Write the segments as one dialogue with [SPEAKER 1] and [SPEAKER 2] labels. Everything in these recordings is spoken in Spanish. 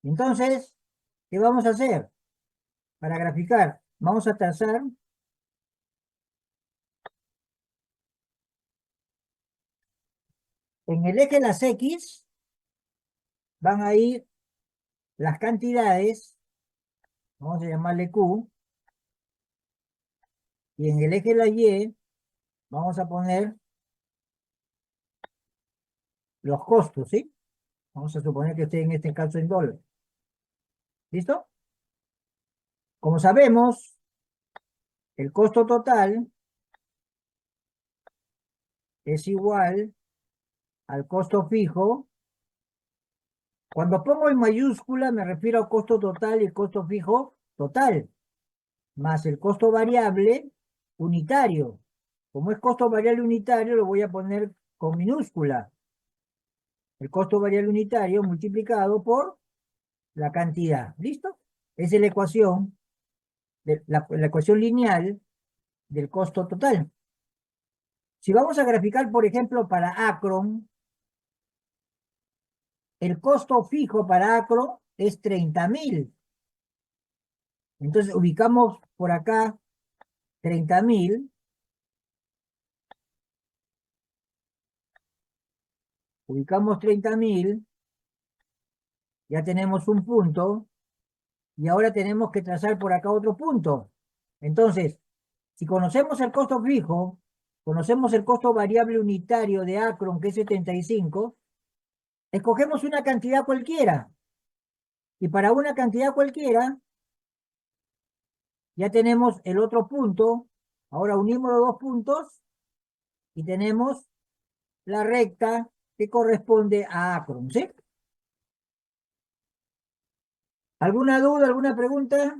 [SPEAKER 1] Entonces, ¿qué vamos a hacer? Para graficar, vamos a trazar en el eje de las X, van a ir las cantidades, vamos a llamarle Q, y en el eje de la Y vamos a poner los costos, ¿sí? Vamos a suponer que esté en este caso en dólares. ¿Listo? Como sabemos, el costo total es igual al costo fijo. Cuando pongo en mayúscula me refiero al costo total y el costo fijo total, más el costo variable unitario. Como es costo variable unitario, lo voy a poner con minúscula. El costo variable unitario multiplicado por la cantidad. ¿Listo? Esa es la ecuación, la ecuación lineal del costo total. Si vamos a graficar, por ejemplo, para Acron, el costo fijo para Acron es 30.000. Entonces ubicamos por acá 30.000. Ubicamos 30.000. Ya tenemos un punto. Y ahora tenemos que trazar por acá otro punto. Entonces, si conocemos el costo fijo, conocemos el costo variable unitario de Acron, que es 75, escogemos una cantidad cualquiera. Y para una cantidad cualquiera, ya tenemos el otro punto. Ahora unimos los dos puntos y tenemos la recta que corresponde a Acron, ¿sí? ¿Alguna duda, alguna pregunta?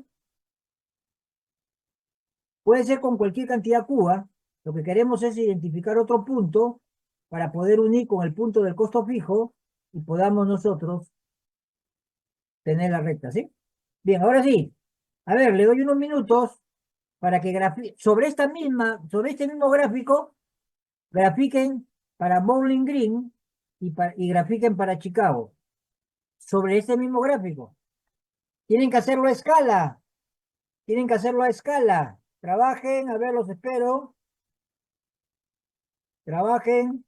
[SPEAKER 1] Puede ser con cualquier cantidad cuba. Lo que queremos es identificar otro punto para poder unir con el punto del costo fijo y podamos nosotros tener la recta, ¿sí? Bien, ahora sí. A ver, le doy unos minutos para que sobre este mismo gráfico, grafiquen para Bowling Green y grafiquen para Chicago. Sobre este mismo gráfico. Tienen que hacerlo a escala. Tienen que hacerlo a escala. Trabajen, a ver, los espero. Trabajen.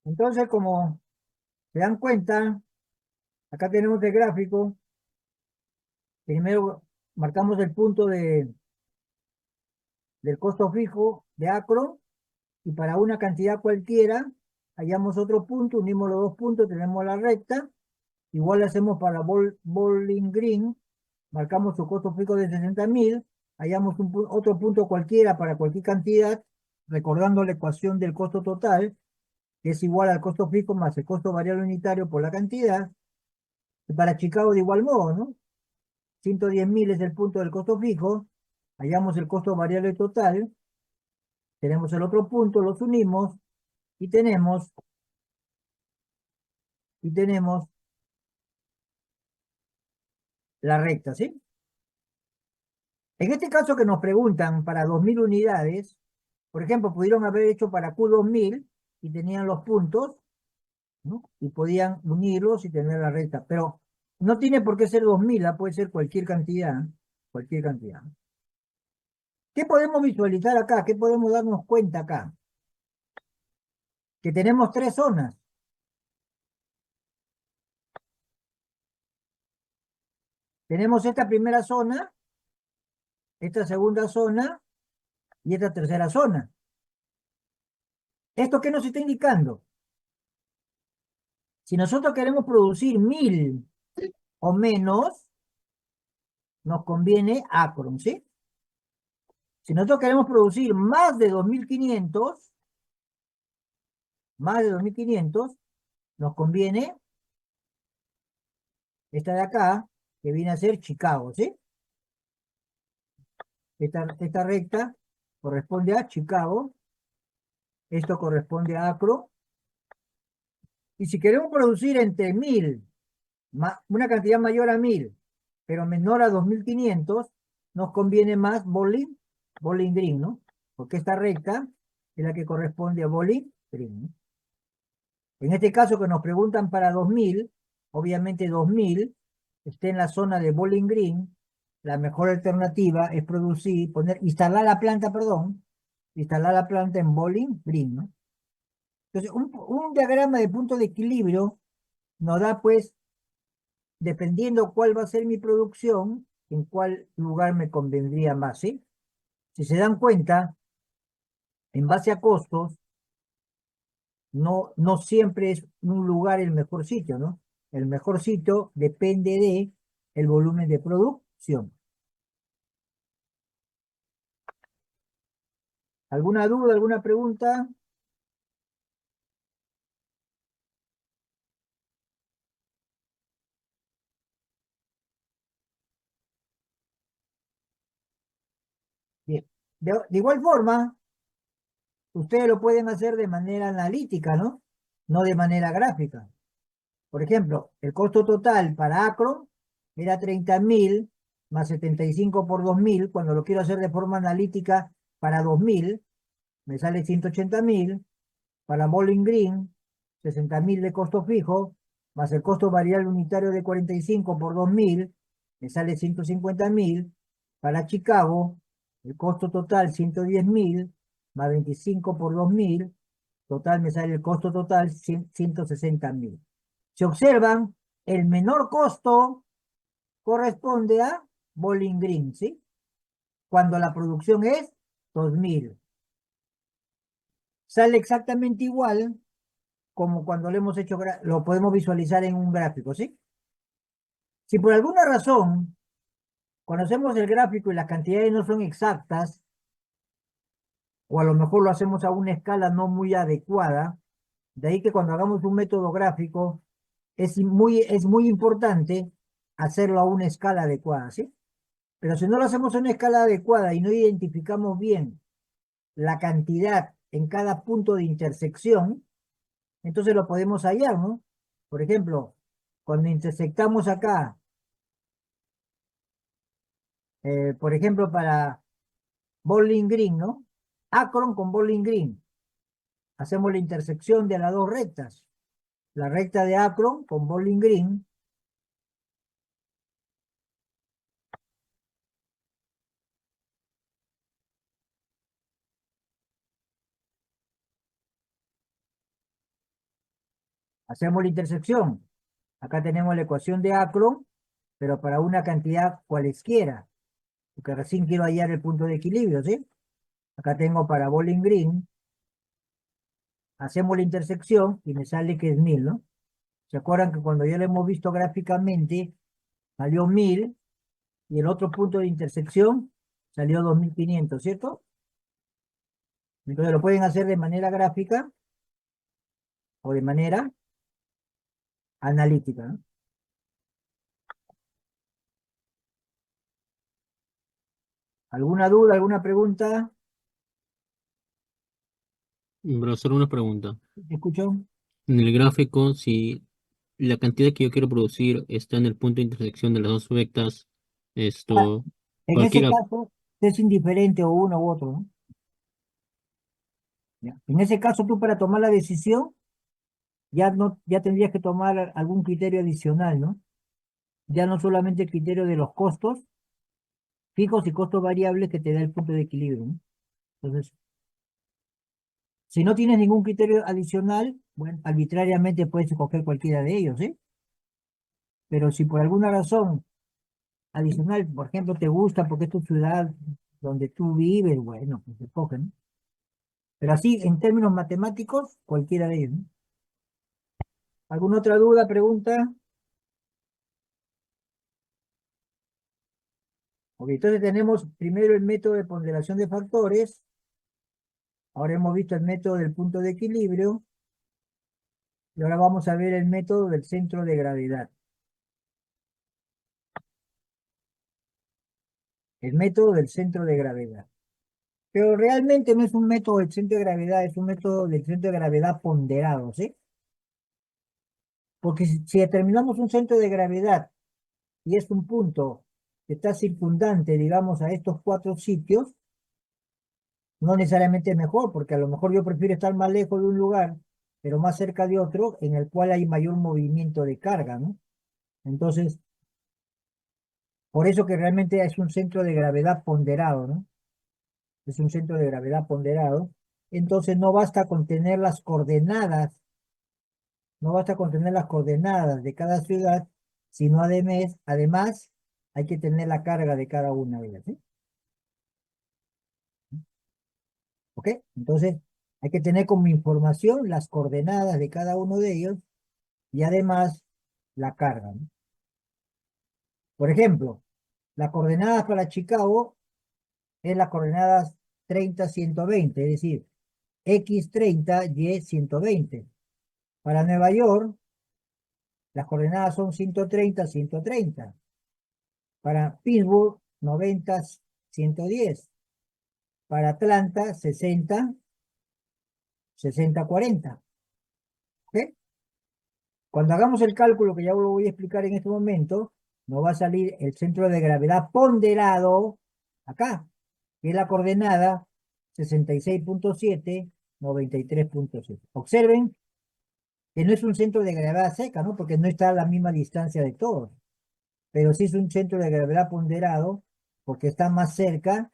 [SPEAKER 1] Entonces, como se dan cuenta, acá tenemos el gráfico. Primero marcamos el punto del costo fijo de Acron y para una cantidad cualquiera hallamos otro punto, unimos los dos puntos, tenemos la recta. Igual hacemos para Bowling Green, marcamos su costo fijo de 60.000, hallamos otro punto cualquiera para cualquier cantidad, recordando la ecuación del costo total, que es igual al costo fijo más el costo variable unitario por la cantidad. Y para Chicago de igual modo, ¿no? 110.000 es el punto del costo fijo, hallamos el costo variable total, tenemos el otro punto, los unimos y tenemos la recta, ¿sí? En este caso que nos preguntan para 2.000 unidades, por ejemplo, pudieron haber hecho para Q2000 y tenían los puntos, ¿no? Y podían unirlos y tener la recta, pero no tiene por qué ser 2.000, puede ser cualquier cantidad, cualquier cantidad. ¿Qué podemos visualizar acá? ¿Qué podemos darnos cuenta acá? Que tenemos tres zonas. Tenemos esta primera zona, esta segunda zona y esta tercera zona. ¿Esto qué nos está indicando? Si nosotros queremos producir 1.000 o menos, nos conviene Acron, ¿sí? Si nosotros queremos producir más de 2.500, nos conviene esta de acá, que viene a ser Chicago, ¿sí? Esta recta corresponde a Chicago, esto corresponde a Acron. Y si queremos producir entre 1.000, una cantidad mayor a 1.000, pero menor a 2.500, nos conviene más Bowling Green, ¿no? Porque esta recta es la que corresponde a Bowling Green, ¿no? En este caso que nos preguntan para 2.000, obviamente 2.000 está en la zona de Bowling Green, la mejor alternativa es instalar la planta, perdón, instalar la planta en Bowling Green, ¿no? Entonces, un diagrama de punto de equilibrio nos da, pues, dependiendo cuál va a ser mi producción, en cuál lugar me convendría más, ¿sí? Si se dan cuenta, en base a costos, no siempre es un lugar el mejor sitio, ¿no? El mejor sitio depende de el volumen de producción. ¿Alguna duda, alguna pregunta? Bien. De igual forma, ustedes lo pueden hacer de manera analítica, ¿no? No de manera gráfica. Por ejemplo, el costo total para Acron era 30.000 más 75 por 2.000. Cuando lo quiero hacer de forma analítica para 2.000, me sale 180.000. Para Bowling Green, 60.000 de costo fijo, más el costo variable unitario de 45 por 2.000, me sale 150.000. Para Chicago, el costo total 110.000, más 25 por 2.000, total me sale el costo total 160.000. Se observan, el menor costo corresponde a Bowling Green, ¿sí? Cuando la producción es 2.000. Sale exactamente igual como cuando lo hemos hecho, lo podemos visualizar en un gráfico, ¿sí? Si por alguna razón conocemos el gráfico y las cantidades no son exactas, o a lo mejor lo hacemos a una escala no muy adecuada, de ahí que cuando hagamos un método gráfico es muy importante hacerlo a una escala adecuada, ¿sí? Pero si no lo hacemos a una escala adecuada y no identificamos bien la cantidad en cada punto de intersección, entonces lo podemos hallar, ¿no? Por ejemplo, cuando intersectamos acá, por ejemplo, para Bowling Green, ¿no? Akron con Bowling Green. Hacemos la intersección de las dos rectas. La recta de Akron con Bowling Green. Hacemos la intersección. Acá tenemos la ecuación de Acron, pero para una cantidad cualesquiera, porque recién quiero hallar el punto de equilibrio, ¿sí? Acá tengo para Bowling Green, hacemos la intersección y me sale que es 1000, ¿no? ¿Se acuerdan que cuando ya lo hemos visto gráficamente, salió 1000 y el otro punto de intersección salió 2500, ¿cierto? Entonces lo pueden hacer de manera gráfica o de manera analítica, ¿no? ¿Alguna duda, alguna pregunta?
[SPEAKER 2] Profesor, una pregunta.
[SPEAKER 1] ¿Me escuchó?
[SPEAKER 2] En el gráfico, si la cantidad que yo quiero producir está en el punto de intersección de las dos vectas,
[SPEAKER 1] Ah,
[SPEAKER 2] esto,
[SPEAKER 1] en ese
[SPEAKER 2] cualquiera,
[SPEAKER 1] caso, es indiferente o uno u otro, ¿no? ¿Ya? En ese caso, tú para tomar la decisión, ya no, ya tendrías que tomar algún criterio adicional, ¿no? Ya no solamente el criterio de los costos fijos y costos variables que te da el punto de equilibrio, ¿no? Entonces, si no tienes ningún criterio adicional, bueno, arbitrariamente puedes escoger cualquiera de ellos, ¿sí? Pero si por alguna razón adicional, por ejemplo, te gusta porque es tu ciudad donde tú vives, bueno, pues escogen, ¿no? Pero así, en términos matemáticos, cualquiera de ellos, ¿no? ¿Alguna otra duda, pregunta? Ok, entonces tenemos primero el método de ponderación de factores, ahora hemos visto el método del punto de equilibrio, y ahora vamos a ver el método del centro de gravedad. El método del centro de gravedad. Pero realmente no es un método del centro de gravedad, es un método del centro de gravedad ponderado, ¿sí? Porque si determinamos un centro de gravedad y es un punto que está circundante, digamos, a estos cuatro sitios, no necesariamente es mejor, porque a lo mejor yo prefiero estar más lejos de un lugar, pero más cerca de otro, en el cual hay mayor movimiento de carga, ¿no? Entonces, por eso que realmente es un centro de gravedad ponderado, ¿no? Es un centro de gravedad ponderado. Entonces no basta con tener las coordenadas, no basta con tener las coordenadas de cada ciudad, sino además hay que tener la carga de cada una de ellas, ¿sí? ¿Ok? Entonces hay que tener como información las coordenadas de cada uno de ellos y además la carga, ¿no? Por ejemplo, las coordenadas para Chicago es las coordenadas 30, 120, es decir, X 30, Y 120. Para Nueva York, las coordenadas son 130, 130. Para Pittsburgh, 90, 110. Para Atlanta, 60, 60, 40. ¿Ok? Cuando hagamos el cálculo, que ya lo voy a explicar en este momento, nos va a salir el centro de gravedad ponderado acá, que es la coordenada 66.7, 93.7. Observen que no es un centro de gravedad seca, ¿no? Porque no está a la misma distancia de todos, pero sí es un centro de gravedad ponderado porque está más cerca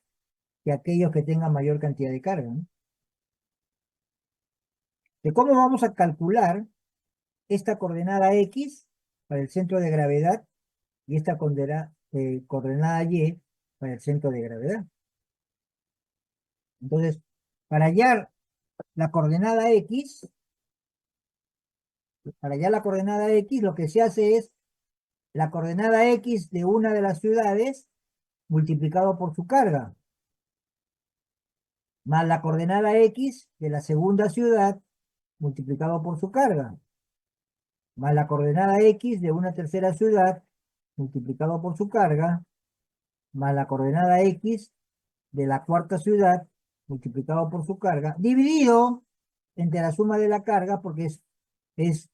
[SPEAKER 1] que aquellos que tengan mayor cantidad de carga, ¿no? ¿De cómo vamos a calcular esta coordenada X para el centro de gravedad y esta coordenada Y para el centro de gravedad? Entonces, para hallar la coordenada X, lo que se hace es la coordenada X de una de las ciudades multiplicado por su carga, más la coordenada X de la segunda ciudad multiplicado por su carga, más la coordenada X de una tercera ciudad multiplicado por su carga, más la coordenada X de la cuarta ciudad multiplicado por su carga, dividido entre la suma de la carga, porque es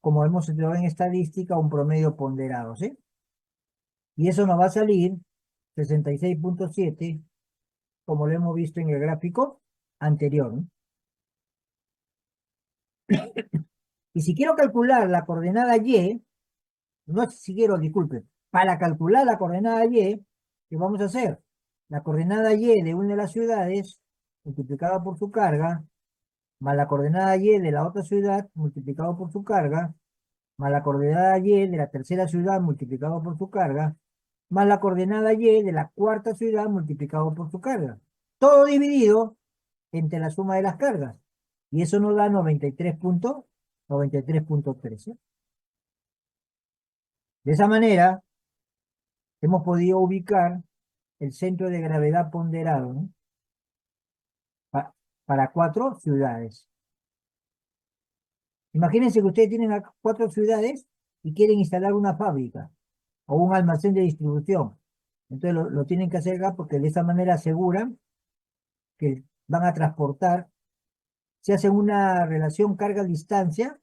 [SPEAKER 1] como hemos estudiado en estadística, un promedio ponderado, ¿sí? Y eso nos va a salir 66.7, como lo hemos visto en el gráfico anterior, ¿no? Y si quiero calcular la coordenada Y, no es si quiero, disculpe, para calcular la coordenada Y, ¿qué vamos a hacer? La coordenada Y de una de las ciudades, multiplicada por su carga, más la coordenada y de la otra ciudad multiplicado por su carga, más la coordenada y de la tercera ciudad multiplicado por su carga, más la coordenada y de la cuarta ciudad multiplicado por su carga. Todo dividido entre la suma de las cargas. Y eso nos da 93.13. De esa manera, hemos podido ubicar el centro de gravedad ponderado, ¿no? Para 4 ciudades. Imagínense que ustedes tienen 4 ciudades y quieren instalar una fábrica o un almacén de distribución. Entonces lo tienen que hacer acá porque de esa manera aseguran que van a transportar, si hacen una relación carga-distancia,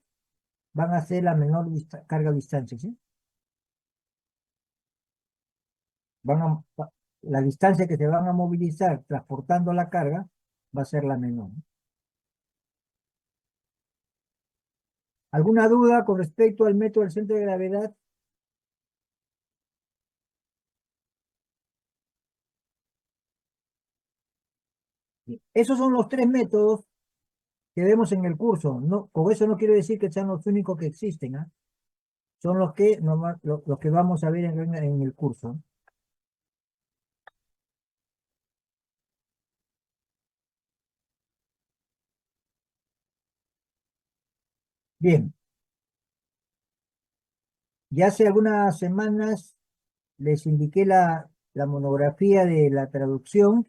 [SPEAKER 1] van a hacer la menor carga-distancia, ¿sí? Van a, la distancia que se van a movilizar transportando la carga va a ser la menor, ¿no? ¿Alguna duda con respecto al método del centro de gravedad? Esos son los 3 métodos que vemos en el curso. No, con eso no quiero decir que sean los únicos que existen, ¿ah? Son los que, los que vamos a ver en el curso. Bien, ya hace algunas semanas les indiqué la monografía de la traducción.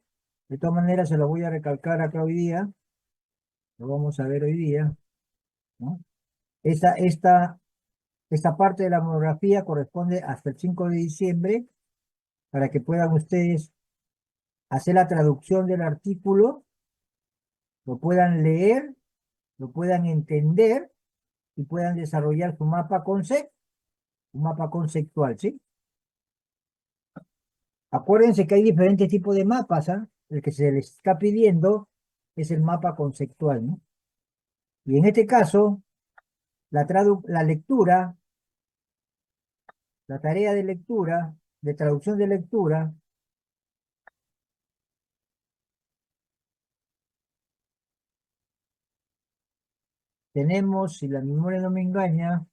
[SPEAKER 1] De todas maneras, se lo voy a recalcar acá hoy día. Lo vamos a ver hoy día, ¿no? Esta parte de la monografía corresponde hasta el 5 de diciembre para que puedan ustedes hacer la traducción del artículo, lo puedan leer, lo puedan entender y puedan desarrollar su un mapa conceptual, ¿sí? Acuérdense que hay diferentes tipos de mapas, ¿ah? El que se les está pidiendo es el mapa conceptual, ¿no? Y en este caso, la lectura, la tarea de lectura, de traducción de lectura, tenemos, si la memoria no me engaña,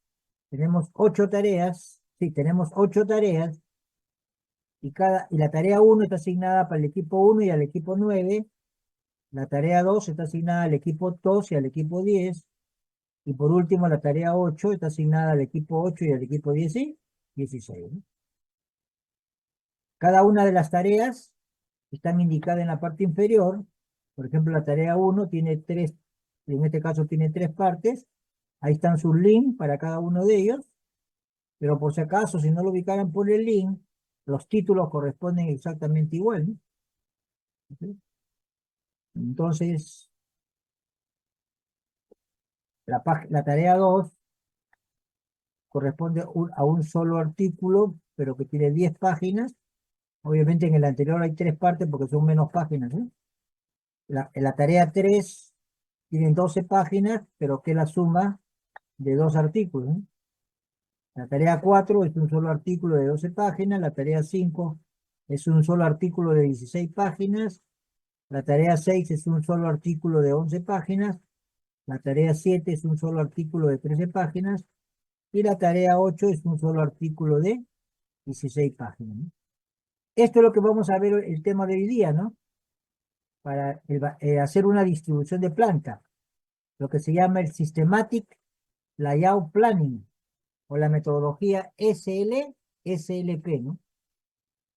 [SPEAKER 1] tenemos 8 tareas, sí, tenemos 8 tareas, y la tarea 1 está asignada para el equipo 1 y al equipo 9, la tarea 2 está asignada al equipo 2 y al equipo 10, y por último la tarea 8 está asignada al equipo 8 y al equipo 10 y 16, ¿no? Cada una de las tareas están indicadas en la parte inferior. Por ejemplo, la tarea 1 tiene 3, en este caso tiene 3 partes. Ahí están sus links para cada uno de ellos. Pero por si acaso, si no lo ubicaran por el link, los títulos corresponden exactamente igual, ¿no? ¿Ok? Entonces, la tarea 2 corresponde a un solo artículo, pero que tiene 10 páginas. Obviamente en el anterior hay 3 partes porque son menos páginas, ¿no? La tarea 3 tiene 12 páginas, pero que es la suma de 2 artículos, ¿no? La tarea 4 es un solo artículo de 12 páginas, la tarea 5 es un solo artículo de 16 páginas, la tarea 6 es un solo artículo de 11 páginas, la tarea 7 es un solo artículo de 13 páginas, y la tarea 8 es un solo artículo de 16 páginas, ¿no? Esto es lo que vamos a ver el tema de hoy día, ¿no? Para hacer una distribución de planta, lo que se llama el Systematic Layout Planning, o la metodología SLP, ¿no?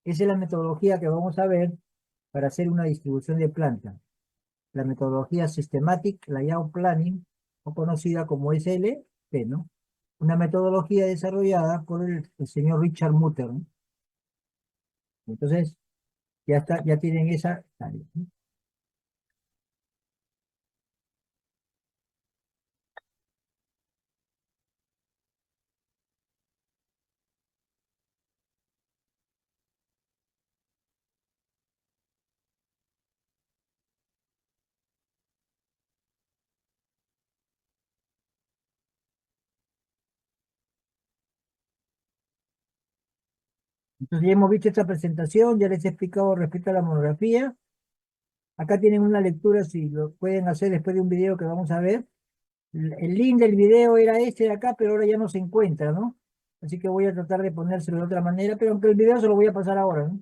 [SPEAKER 1] Esa es la metodología que vamos a ver para hacer una distribución de planta. La metodología Systematic Layout Planning, o conocida como SLP, ¿no? Una metodología desarrollada por el señor Richard Mutter, ¿no? Entonces, ya está, ya tienen esa tarea, ¿no? Entonces, ya hemos visto esta presentación, ya les he explicado respecto a la monografía. Acá tienen una lectura, si lo pueden hacer después de un video que vamos a ver. El link del video era este de acá, pero ahora ya no se encuentra, ¿no? Así que voy a tratar de ponérselo de otra manera, pero aunque el video se lo voy a pasar ahora, ¿no?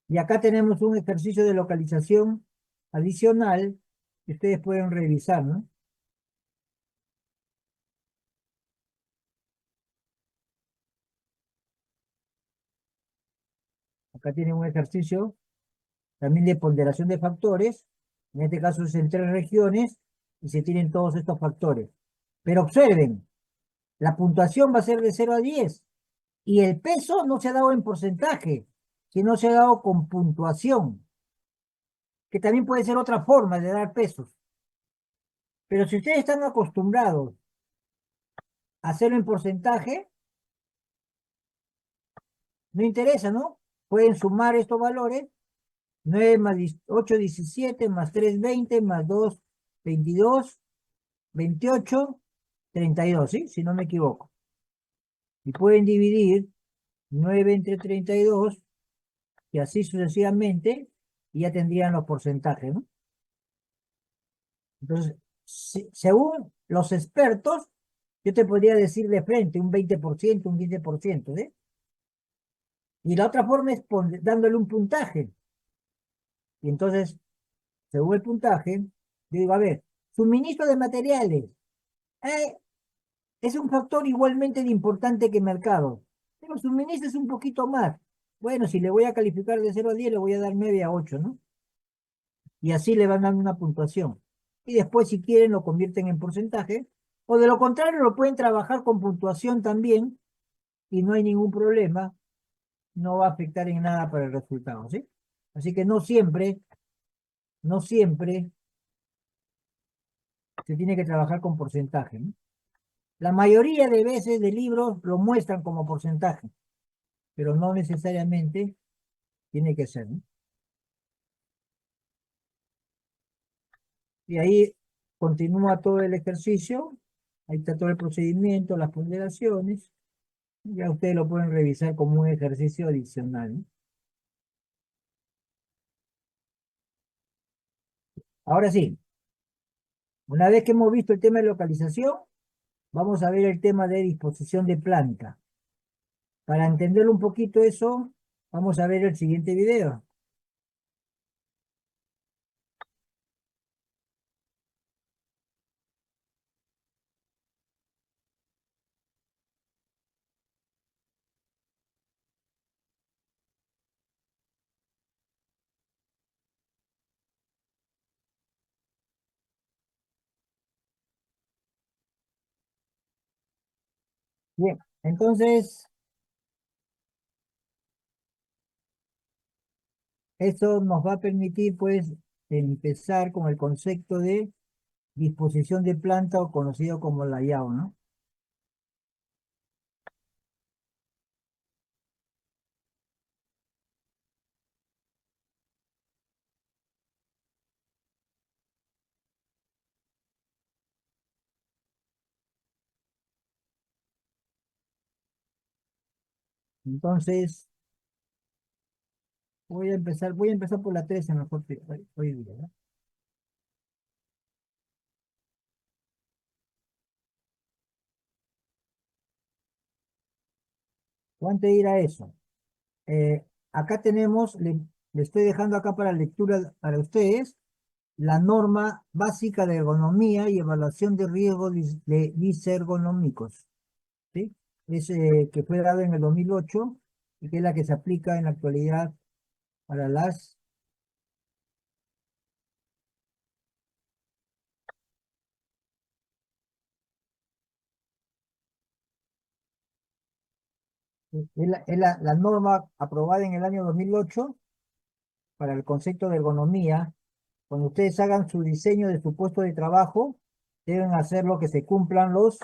[SPEAKER 1] Y acá tenemos un ejercicio de localización adicional que ustedes pueden revisar, ¿no? Acá tienen un ejercicio también de ponderación de factores. En este caso es en 3 regiones y se tienen todos estos factores. Pero observen, la puntuación va a ser de 0 a 10 y el peso no se ha dado en porcentaje, sino se ha dado con puntuación, que también puede ser otra forma de dar pesos. Pero si ustedes están acostumbrados a hacerlo en porcentaje, no interesa, ¿no? Pueden sumar estos valores: 9 más 8, 17, más 3, 20, más 2, 22, 28, 32, ¿sí? Si no me equivoco. Y pueden dividir 9 entre 32 y así sucesivamente, y ya tendrían los porcentajes, ¿no? Entonces, según los expertos, yo te podría decir de frente un 20%, un 15%, ¿sí? Y la otra forma es dándole un puntaje. Y entonces, según el puntaje, yo digo, a ver, suministro de materiales. eh, es un factor igualmente de importante que mercado, pero suministro es un poquito más. Bueno, si le voy a calificar de 0 a 10, le voy a dar 9 a 8, ¿no? Y así le van dando una puntuación. Y después, si quieren, lo convierten en porcentaje, o de lo contrario, lo pueden trabajar con puntuación también, y no hay ningún problema, no va a afectar en nada para el resultado, ¿sí? Así que no siempre se tiene que trabajar con porcentaje, ¿no? La mayoría de veces de libros lo muestran como porcentaje, pero no necesariamente tiene que ser, ¿no? Y ahí continúa todo el ejercicio, ahí está todo el procedimiento, las ponderaciones, ya ustedes lo pueden revisar como un ejercicio adicional, ¿no? Ahora sí, una vez que hemos visto el tema de localización, vamos a ver el tema de disposición de planta. Para entender un poquito eso, vamos a ver el siguiente video. Bien, entonces, esto nos va a permitir, pues, empezar con el concepto de disposición de planta o conocido como layout, ¿no? Entonces, voy a empezar por la 13 mejor hoy día, ¿no? ¿Cuánto irá eso? Acá tenemos, le estoy dejando acá para lectura para ustedes, la norma básica de ergonomía y evaluación de riesgos disergonómicos, ¿sí? Es que fue dado en el 2008 y que es la que se aplica en la actualidad para las... Es la norma aprobada en el año 2008 para el concepto de ergonomía. Cuando ustedes hagan su diseño de su puesto de trabajo, deben hacerlo que se cumplan los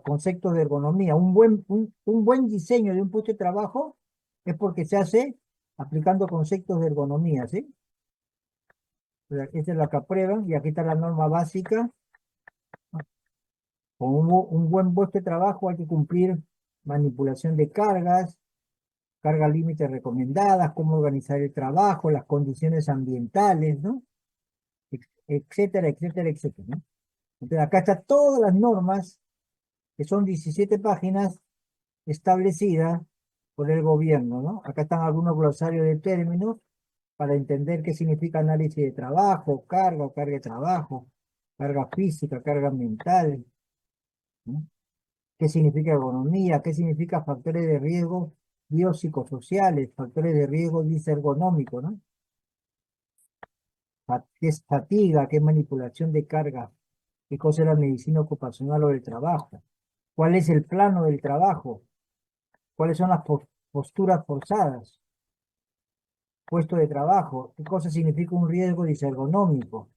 [SPEAKER 1] conceptos de ergonomía. Un buen diseño de un puesto de trabajo es porque se hace aplicando conceptos de ergonomía, ¿sí? Esta es la que aprueban y aquí está la norma básica. Con un buen puesto de trabajo hay que cumplir manipulación de cargas, cargas límites recomendadas, cómo organizar el trabajo, las condiciones ambientales, ¿no? Etcétera, etcétera, etcétera, ¿no? Entonces acá están todas las normas, que son 17 páginas establecidas por el gobierno, ¿no? Acá están algunos glosarios de términos para entender qué significa análisis de trabajo, carga o carga de trabajo, carga física, carga mental, ¿no? ¿Qué significa ergonomía? ¿Qué significa factores de riesgo biopsicosociales, factores de riesgo disergonómico, ¿no? ¿Qué es fatiga? ¿Qué es manipulación de carga? ¿Qué cosa es la medicina ocupacional o del trabajo? ¿Cuál es el plano del trabajo? ¿Cuáles son las posturas forzadas? Puesto de trabajo. ¿Qué cosa significa un riesgo disergonómico?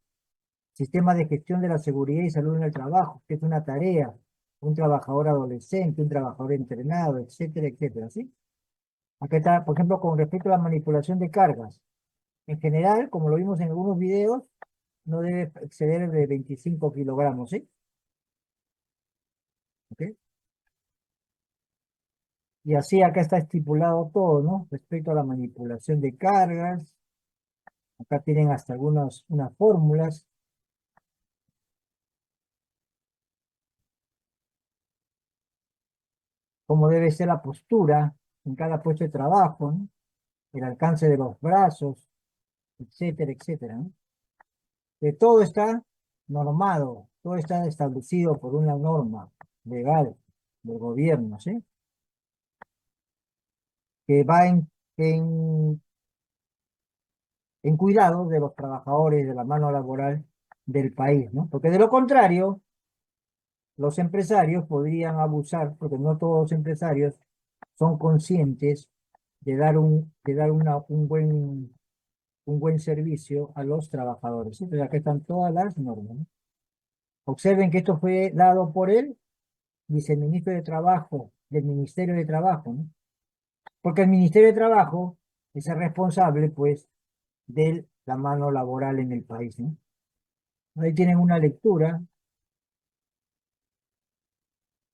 [SPEAKER 1] Sistema de gestión de la seguridad y salud en el trabajo. ¿Qué es una tarea? Un trabajador adolescente, un trabajador entrenado, etcétera, etcétera, ¿sí? Acá está, por ejemplo, con respecto a la manipulación de cargas. En general, como lo vimos en algunos videos, no debe exceder de 25 kilogramos, ¿sí? ¿Ok? Y así acá está estipulado todo, ¿no? Respecto a la manipulación de cargas. Acá tienen hasta unas fórmulas. Cómo debe ser la postura en cada puesto de trabajo, ¿no? El alcance de los brazos, etcétera, etcétera, ¿no? De todo está normado, todo está establecido por una norma legal del gobierno, ¿sí? Que va en cuidado de los trabajadores, de la mano laboral del país, ¿no? Porque de lo contrario, los empresarios podrían abusar, porque no todos los empresarios son conscientes de dar un buen servicio a los trabajadores, ¿sí? Entonces acá están todas las normas, ¿no? Observen que esto fue dado por el viceministro de Trabajo, del Ministerio de Trabajo, ¿no? Porque el Ministerio de Trabajo es el responsable, pues, de la mano laboral en el país, ¿no? Ahí tienen una lectura,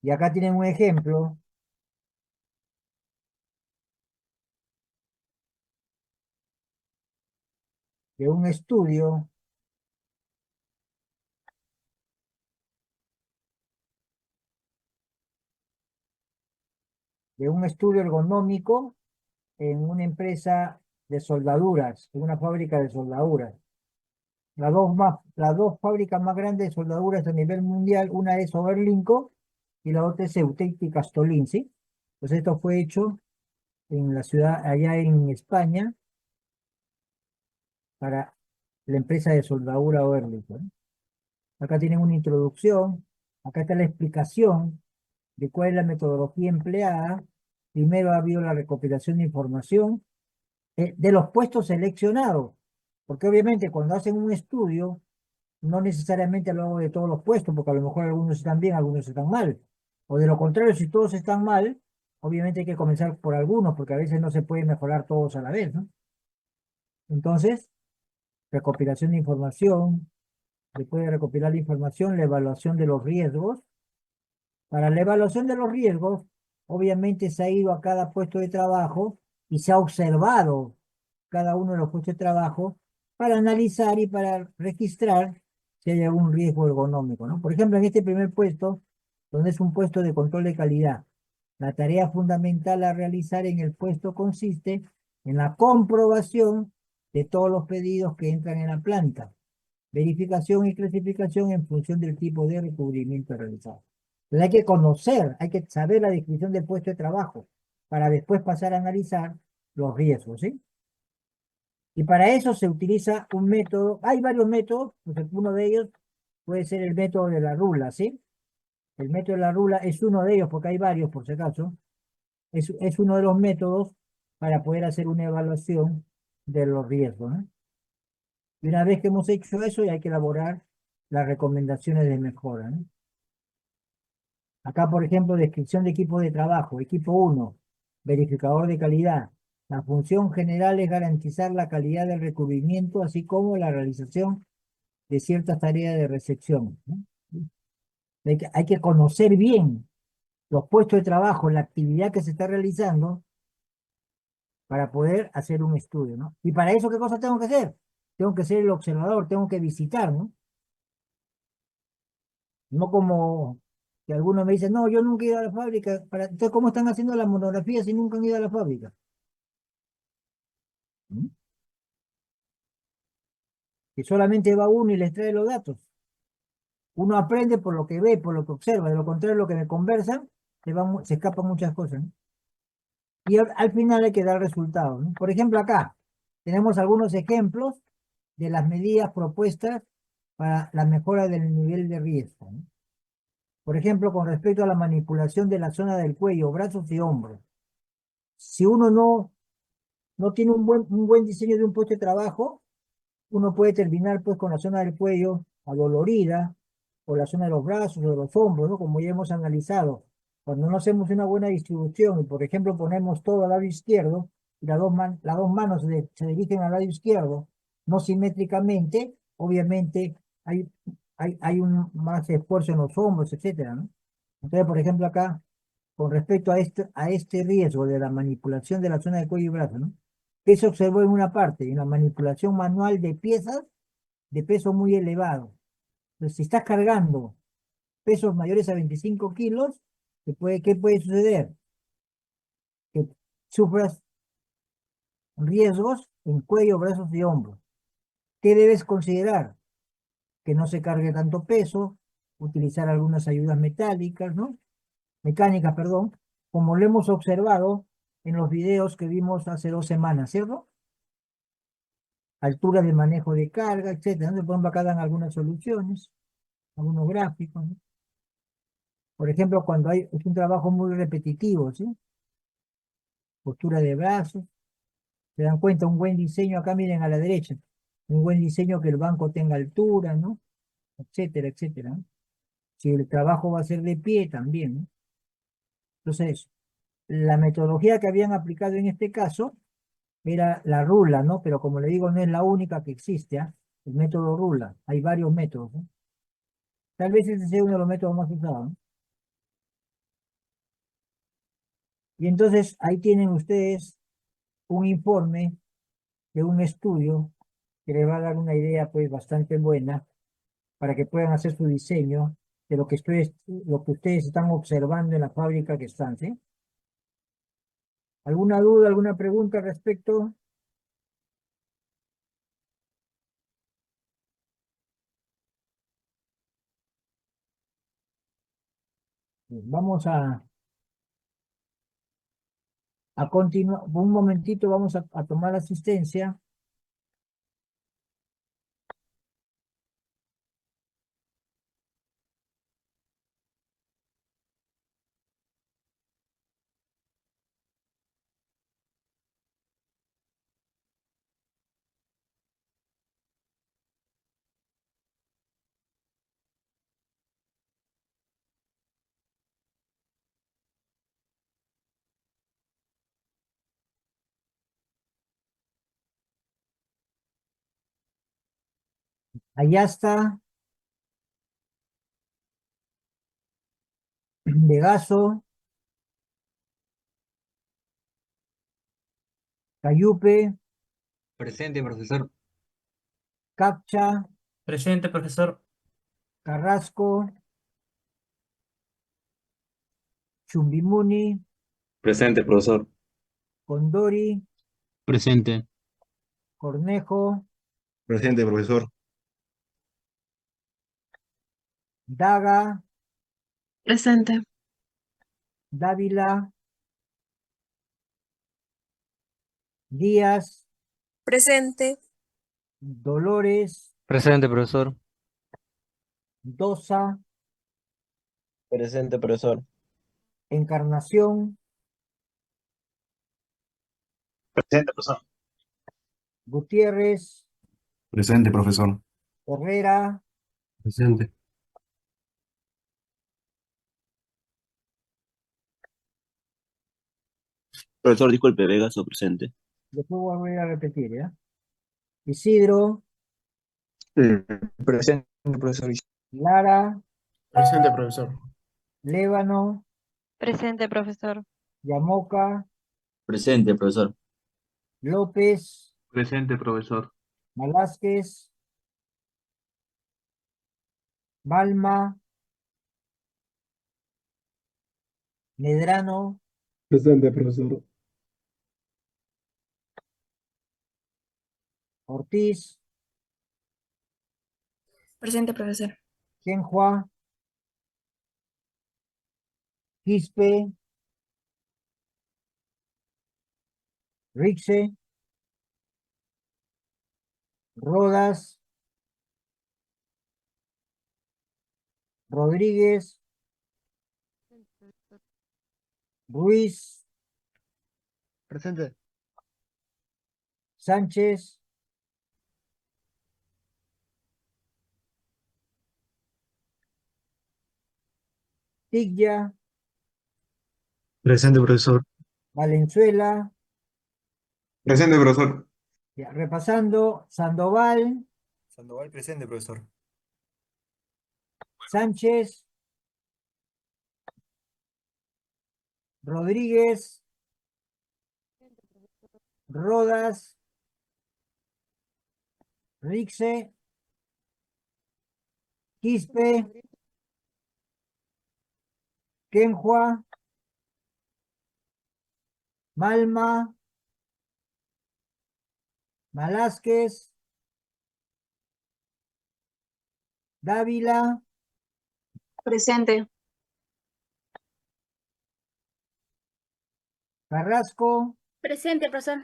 [SPEAKER 1] y acá tienen un ejemplo de un estudio, ergonómico en una empresa de soldaduras, en una fábrica de soldaduras. Las dos fábricas más grandes de soldaduras a nivel mundial, una es Oberlinco y la otra es Eutec Castolín, ¿sí? Pues esto fue hecho en la ciudad, allá en España, para la empresa de soldadura Oberlinco, ¿no? Acá tienen una introducción, acá está la explicación de cuál es la metodología empleada. Primero ha habido la recopilación de información de los puestos seleccionados, porque obviamente cuando hacen un estudio, no necesariamente lo hago de todos los puestos, porque a lo mejor algunos están bien, algunos están mal. O de lo contrario, si todos están mal, obviamente hay que comenzar por algunos, porque a veces no se puede mejorar todos a la vez, ¿no? Entonces, recopilación de información, después de recopilar la información, la evaluación de los riesgos. Para la evaluación de los riesgos, obviamente se ha ido a cada puesto de trabajo y se ha observado cada uno de los puestos de trabajo para analizar y para registrar si hay algún riesgo ergonómico, ¿no? Por ejemplo, en este primer puesto, donde es un puesto de control de calidad, la tarea fundamental a realizar en el puesto consiste en la comprobación de todos los pedidos que entran en la planta, verificación y clasificación en función del tipo de recubrimiento realizado. Entonces hay que conocer, hay que saber la descripción del puesto de trabajo para después pasar a analizar los riesgos, ¿sí? Y para eso se utiliza un método, hay varios métodos, pues uno de ellos puede ser el método de la rula, ¿sí? El método de la rula es uno de ellos, porque hay varios por si acaso, es uno de los métodos para poder hacer una evaluación de los riesgos, ¿no? Y una vez que hemos hecho eso, ya hay que elaborar las recomendaciones de mejora, ¿no? Acá, por ejemplo, descripción de equipo de trabajo. Equipo 1, verificador de calidad. La función general es garantizar la calidad del recubrimiento, así como la realización de ciertas tareas de recepción, ¿no? Hay que conocer bien los puestos de trabajo, la actividad que se está realizando, para poder hacer un estudio, ¿no? Y para eso, ¿qué cosa tengo que hacer? Tengo que ser el observador, tengo que visitar, ¿no? No como que algunos me dicen, no, yo nunca he ido a la fábrica. Entonces, ¿cómo están haciendo la monografía si nunca han ido a la fábrica? ¿Mm? Que solamente va uno y les trae los datos. Uno aprende por lo que ve, por lo que observa, de lo contrario, lo que me conversan, se escapan muchas cosas, ¿no? Y al final hay que dar resultados, ¿no? Por ejemplo, acá tenemos algunos ejemplos de las medidas propuestas para la mejora del nivel de riesgo, ¿no? Por ejemplo, con respecto a la manipulación de la zona del cuello, brazos y hombros. Si uno no tiene un buen diseño de un puesto de trabajo, uno puede terminar pues con la zona del cuello adolorida, o la zona de los brazos o de los hombros, ¿no? Como ya hemos analizado. Cuando no hacemos una buena distribución y, por ejemplo, ponemos todo al lado izquierdo y las dos manos se dirigen al lado izquierdo, no simétricamente, obviamente hay un más esfuerzo en los hombros, etcétera, ¿no? Entonces, por ejemplo, acá, con respecto a este riesgo de la manipulación de la zona de cuello y brazo, ¿no? ¿Qué se observó en una parte? En la manipulación manual de piezas de peso muy elevado. Entonces, si estás cargando pesos mayores a 25 kilos, ¿qué puede suceder? Que sufras riesgos en cuello, brazos y hombros. ¿Qué debes considerar? Que no se cargue tanto peso, utilizar algunas ayudas metálicas, ¿no? Mecánicas, perdón, como lo hemos observado en los videos que vimos hace 2 semanas, ¿cierto? Alturas de manejo de carga, etcétera. ¿No? Por ejemplo, acá dan algunas soluciones, algunos gráficos, ¿no? Por ejemplo, cuando es un trabajo muy repetitivo, ¿sí? Postura de brazos, se dan cuenta, un buen diseño, acá miren a la derecha, un buen diseño que el banco tenga altura, ¿no? Etcétera, etcétera, ¿no? Si el trabajo va a ser de pie, también, ¿no? Entonces, la metodología que habían aplicado en este caso era la rula, ¿no? Pero como le digo, no es la única que existe, ¿ah? El método rula, hay varios métodos, ¿no? Tal vez ese sea uno de los métodos más usados, ¿no? Y entonces ahí tienen ustedes un informe de un estudio que les va a dar una idea pues bastante buena para que puedan hacer su diseño de lo que ustedes están observando en la fábrica que están, ¿sí? ¿Alguna duda, alguna pregunta al respecto? Vamos a continuar, un momentito vamos a tomar asistencia. Allá está Vegaso, Cayupe,
[SPEAKER 3] Presente, profesor.
[SPEAKER 1] Capcha,
[SPEAKER 4] Presente, profesor.
[SPEAKER 1] Carrasco, Chumbimuni,
[SPEAKER 5] Presente, profesor.
[SPEAKER 1] Condori,
[SPEAKER 2] Presente.
[SPEAKER 1] Cornejo,
[SPEAKER 5] Presente, profesor.
[SPEAKER 1] Daga,
[SPEAKER 6] Presente.
[SPEAKER 1] Dávila, Díaz,
[SPEAKER 6] Presente.
[SPEAKER 1] Dolores,
[SPEAKER 3] Presente, profesor.
[SPEAKER 1] Dosa,
[SPEAKER 7] Presente, profesor.
[SPEAKER 1] Encarnación,
[SPEAKER 5] Presente, profesor.
[SPEAKER 1] Gutiérrez,
[SPEAKER 5] Presente, profesor.
[SPEAKER 1] Herrera,
[SPEAKER 5] Presente.
[SPEAKER 7] Profesor, disculpe, Vegas o presente.
[SPEAKER 1] después voy a repetir, ¿ya? Isidro,
[SPEAKER 8] Presente, profesor.
[SPEAKER 1] Lara,
[SPEAKER 4] Presente, profesor.
[SPEAKER 1] Lébano,
[SPEAKER 6] Presente, profesor.
[SPEAKER 1] Yamoca,
[SPEAKER 7] Presente, profesor.
[SPEAKER 1] López,
[SPEAKER 4] Presente, profesor.
[SPEAKER 1] Velázquez, Balma, Medrano,
[SPEAKER 5] Presente, profesor.
[SPEAKER 1] Ortiz,
[SPEAKER 6] Presente, profesor.
[SPEAKER 1] Genhua, Quispe, Rixe, Rodas, Rodríguez, Ruiz,
[SPEAKER 3] Presente.
[SPEAKER 1] Sánchez, Tiglia,
[SPEAKER 4] Presente, profesor.
[SPEAKER 1] Valenzuela,
[SPEAKER 5] Presente, profesor.
[SPEAKER 1] ya, repasando, Sandoval,
[SPEAKER 5] Sandoval, presente, profesor.
[SPEAKER 1] Sánchez, Rodríguez, Rodas, Rixe, Quispe, Kenjua, Malma, Velázquez, Dávila,
[SPEAKER 6] Presente.
[SPEAKER 1] Carrasco,
[SPEAKER 6] Presente, profesor.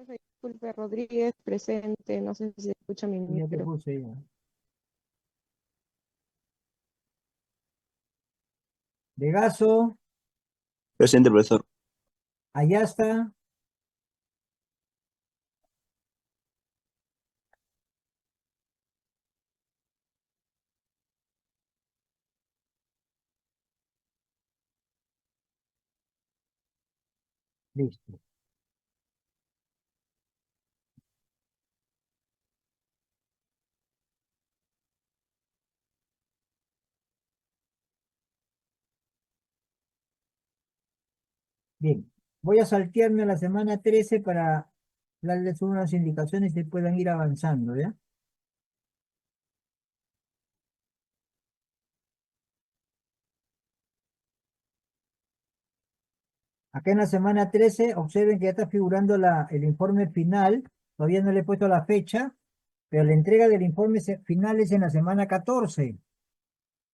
[SPEAKER 8] Disculpe, Rodríguez, presente. No sé si se escucha mi
[SPEAKER 1] ya te
[SPEAKER 8] micro.
[SPEAKER 1] puse ya. Vegaso,
[SPEAKER 7] Presente, profesor.
[SPEAKER 1] Ayasta, listo. Bien, voy a saltearme a la semana 13 para darles unas indicaciones y puedan ir avanzando, ¿ya? Acá en la semana 13, observen que ya está figurando el informe final. Todavía no le he puesto la fecha, pero la entrega del informe final es en la semana 14,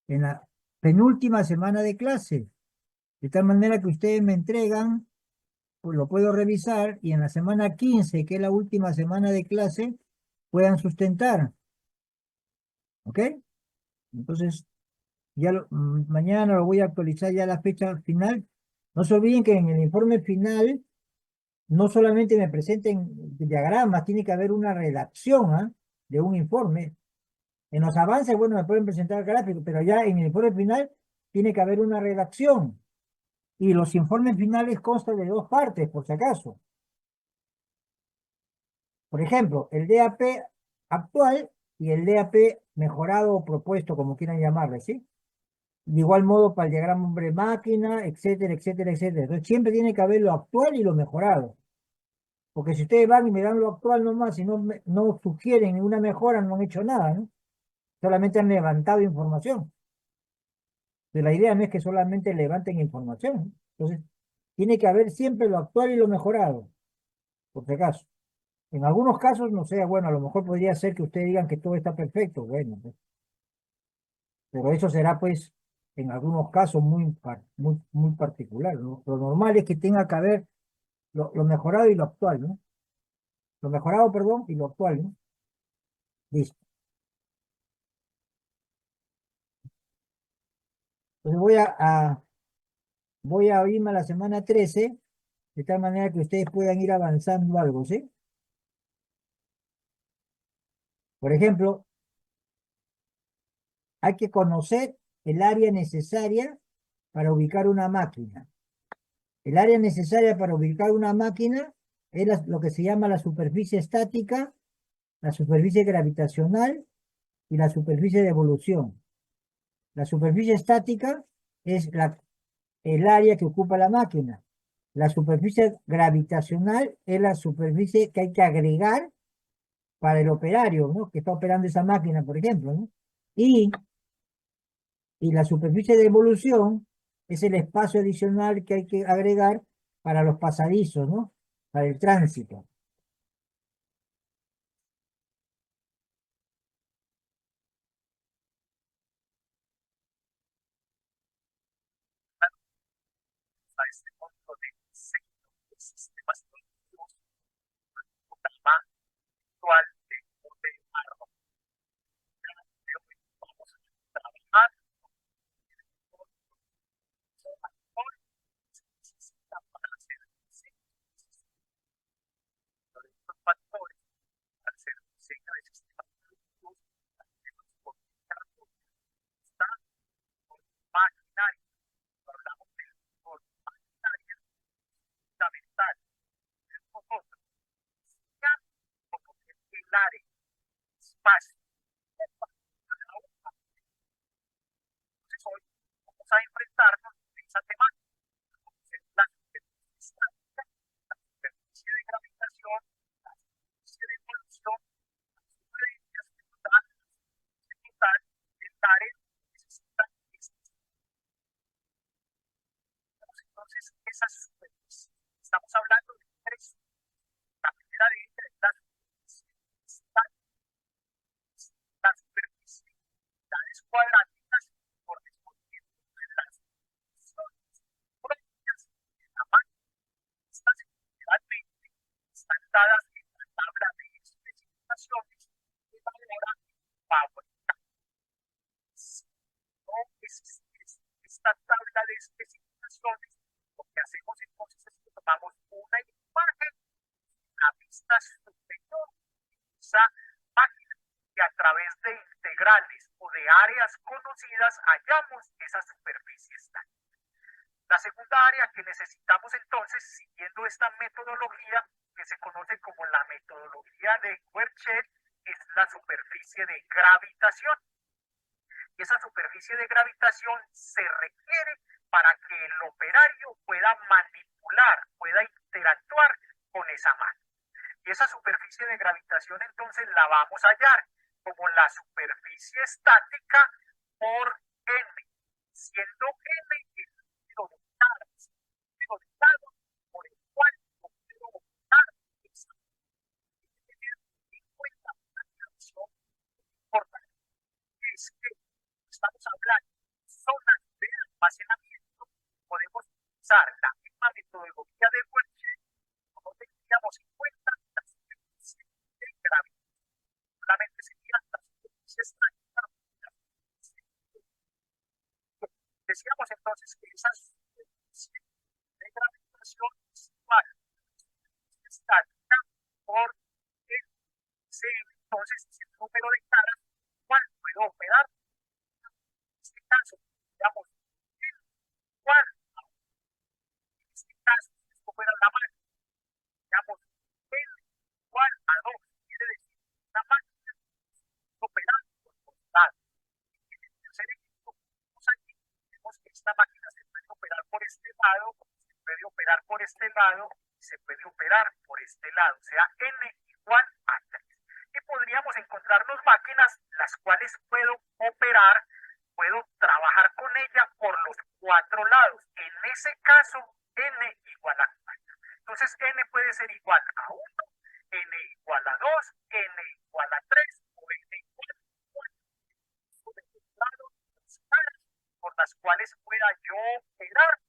[SPEAKER 1] en la penúltima semana de clase. De tal manera que ustedes me entregan, pues lo puedo revisar y en la semana 15, que es la última semana de clase, puedan sustentar. ¿Ok? Entonces, mañana lo voy a actualizar ya la fecha final. No se olviden que en el informe final no solamente me presenten diagramas, tiene que haber una redacción, ¿ah?, de un informe. En los avances, bueno, me pueden presentar gráficos, pero ya en el informe final tiene que haber una redacción. Y los informes finales constan de dos partes, por si acaso. Por ejemplo, el DAP actual y el DAP mejorado o propuesto, como quieran llamarle, ¿sí? De igual modo para el diagrama hombre-máquina, etcétera, etcétera, etcétera. Entonces siempre tiene que haber lo actual y lo mejorado. Porque si ustedes van y me dan lo actual nomás y no sugieren ninguna mejora, no han hecho nada, ¿no? Solamente han levantado información. Entonces, la idea no es que solamente levanten información, ¿no? Entonces, tiene que haber siempre lo actual y lo mejorado, por si acaso. En algunos casos, no sé, bueno, a lo mejor podría ser que ustedes digan que todo está perfecto, bueno, pues, pero eso será, pues, en algunos casos muy particular, ¿no? Lo normal es que tenga que haber lo mejorado y lo actual, ¿no? Lo mejorado, perdón, y lo actual, ¿no? Listo. Entonces voy a irme a la semana 13, de tal manera que ustedes puedan ir avanzando algo, ¿sí? Por ejemplo, hay que conocer el área necesaria para ubicar una máquina. El área necesaria para ubicar una máquina Es lo que se llama la superficie estática, la superficie gravitacional y la superficie de evolución. La superficie estática es el área que ocupa la máquina. La superficie gravitacional es la superficie que hay que agregar para el operario, ¿no? Que está operando esa máquina, por ejemplo, ¿no? Y la superficie de evolución es el espacio adicional que hay que agregar para los pasadizos, ¿no? Para el tránsito.
[SPEAKER 9] A este punto de sistemas productivos, un programa actual de arroz. Vamos a trabajar con para hacer estos factores, para hacer diseño de sistemas productivos, con maquinaria. Hablamos de maquinaria fundamental. Nosotros, como el área, espacio. Entonces hoy vamos a enfrentarnos a esa temática. La superficie de gravitación, la superficie de evolución, las diferencias total, el área necesita entonces esa superficie. Estamos hablando de tres. La primera de ellas es la superficie de unidades cuadráticas correspondientes a las dimensiones propias de la máquina. Estas generalmente están dadas en la tabla de especificaciones que valora fabricar. Si no existe esta tabla de especificaciones, lo que hacemos entonces es que tomamos una imagen a vista superior de esa máquina y a través de integrales o de áreas conocidas hallamos esa superficie estática. La segunda área que necesitamos entonces, siguiendo esta metodología que se conoce como la metodología de Wertschel, es la superficie de gravitación. Y esa superficie de gravitación se requiere para que el operario pueda manipular, pueda interactuar con esa máquina. Y esa superficie de gravitación entonces la vamos a hallar como la superficie estática por n, siendo n el número de caras, el número de lados por el cual yo puedo optar esa. Hay que tener en cuenta una relación importante, que es que estamos hablando de zonas de almacenamiento, podemos usar la misma metodología de Wertschel, como tendríamos en cuenta la superficie de gravitación. Solamente sería la superficie estática. Decíamos entonces que esa superficie de gravitación es igual a la superficie estática por el C. Entonces, el número de caras, ¿cuál puedo operar? En este caso, digamos, ¿cuál? En este caso, si esto fuera la máquina, digamos, L igual a 2, quiere decir la máquina operar por los lados. En el tercer ejemplo, aquí vemos que esta máquina se puede operar por este lado, se puede operar por este lado, se puede operar por este lado, o sea, n igual a 3. Y podríamos encontrarnos máquinas las cuales puedo operar, puedo trabajar con ella por los 4 lados. En ese caso, n igual a 4. Entonces, n puede ser igual a 1, n igual a 2, n igual a 3 o n igual a 4. Las caras por las cuales pueda yo operar.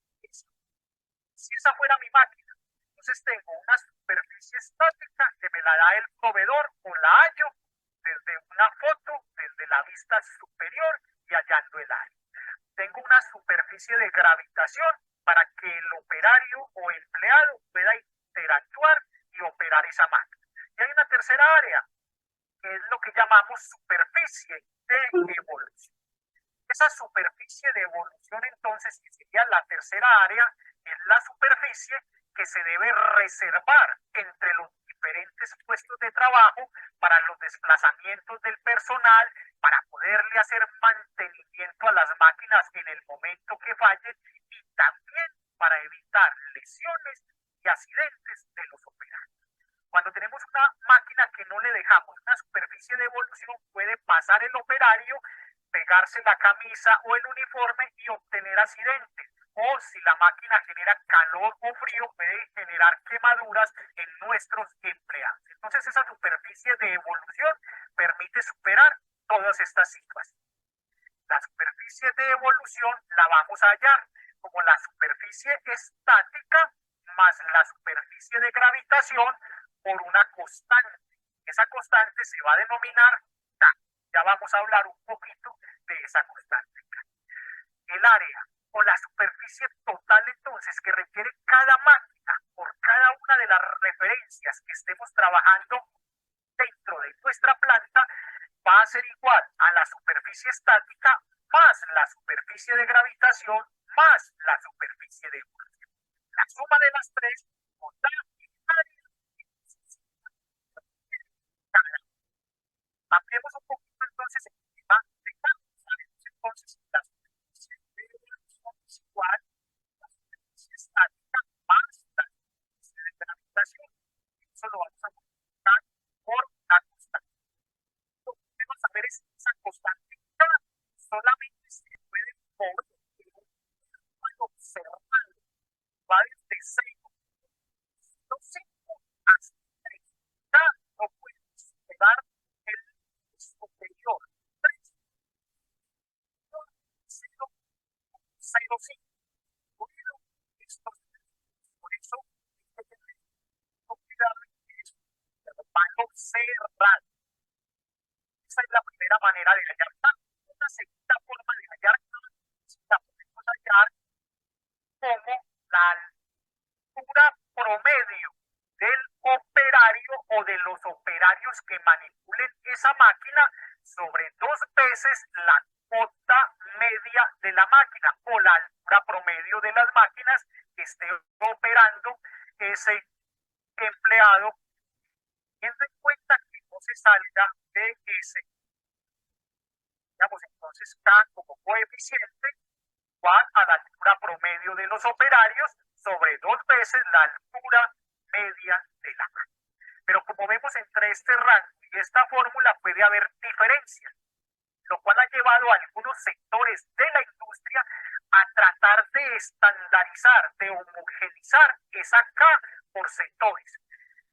[SPEAKER 9] Si esa fuera mi máquina, entonces tengo una superficie estática que me la da el proveedor o la hallo desde una foto, desde la vista superior y hallando el área. Tengo una superficie de gravitación para que el operario o empleado pueda interactuar y operar esa máquina. Y hay una tercera área, que es lo que llamamos superficie de evolución. Esa superficie de evolución entonces, que sería la tercera área, es la superficie que se debe reservar entre los diferentes puestos de trabajo para los desplazamientos del personal, para poderle hacer mantenimiento a las máquinas en el momento que fallen y también para evitar lesiones y accidentes de los operarios. Cuando tenemos una máquina que no le dejamos una superficie de evolución, puede pasar el operario, pegarse la camisa o el uniforme y obtener accidentes. O si la máquina genera calor o frío, puede generar quemaduras en nuestros empleados. Entonces, esa superficie de evolución permite superar todas estas situaciones. La superficie de evolución la vamos a hallar como la superficie estática más la superficie de gravitación por una constante. Esa constante se va a denominar K. Ya vamos a hablar un poquito de esa constante K. El área o la superficie total entonces que requiere cada máquina por cada una de las referencias que estemos trabajando dentro de nuestra planta va a ser igual a la superficie estática más la superficie de gravitación más la superficie de evolución. La suma de las tres nos da el área. Ampliemos un poquito entonces el tema de campo. Sabemos entonces que la superficie de evolución es igual a la superficie estática más la superficie de gravitación. Eso lo vamos a multiplicar por la constante. Lo que debemos saber es que esa constante solamente se puede mover en un número observado. Va desde 0, 5 hasta 3. No puede superar el superior. 3, 0, 0, 5. Por eso, hay que tener cuidado en eso. Intervalo cerrado. Esa es la primera manera de hallar K. Una segunda forma de hallar K la podemos hallar como la altura promedio del operario o de los operarios que manipulen esa máquina sobre 2 veces la cota media de la máquina o la altura promedio de las máquinas que esté operando ese empleado, teniendo en cuenta que no se salga de ese, digamos, entonces K como coeficiente igual a la altura promedio de los operarios sobre 2 veces la altura media de la máquina. Pero como vemos, entre este rango y esta fórmula puede haber diferencias, lo cual ha llevado a algunos sectores de la industria a tratar de estandarizar, de homogenizar esa K por sectores.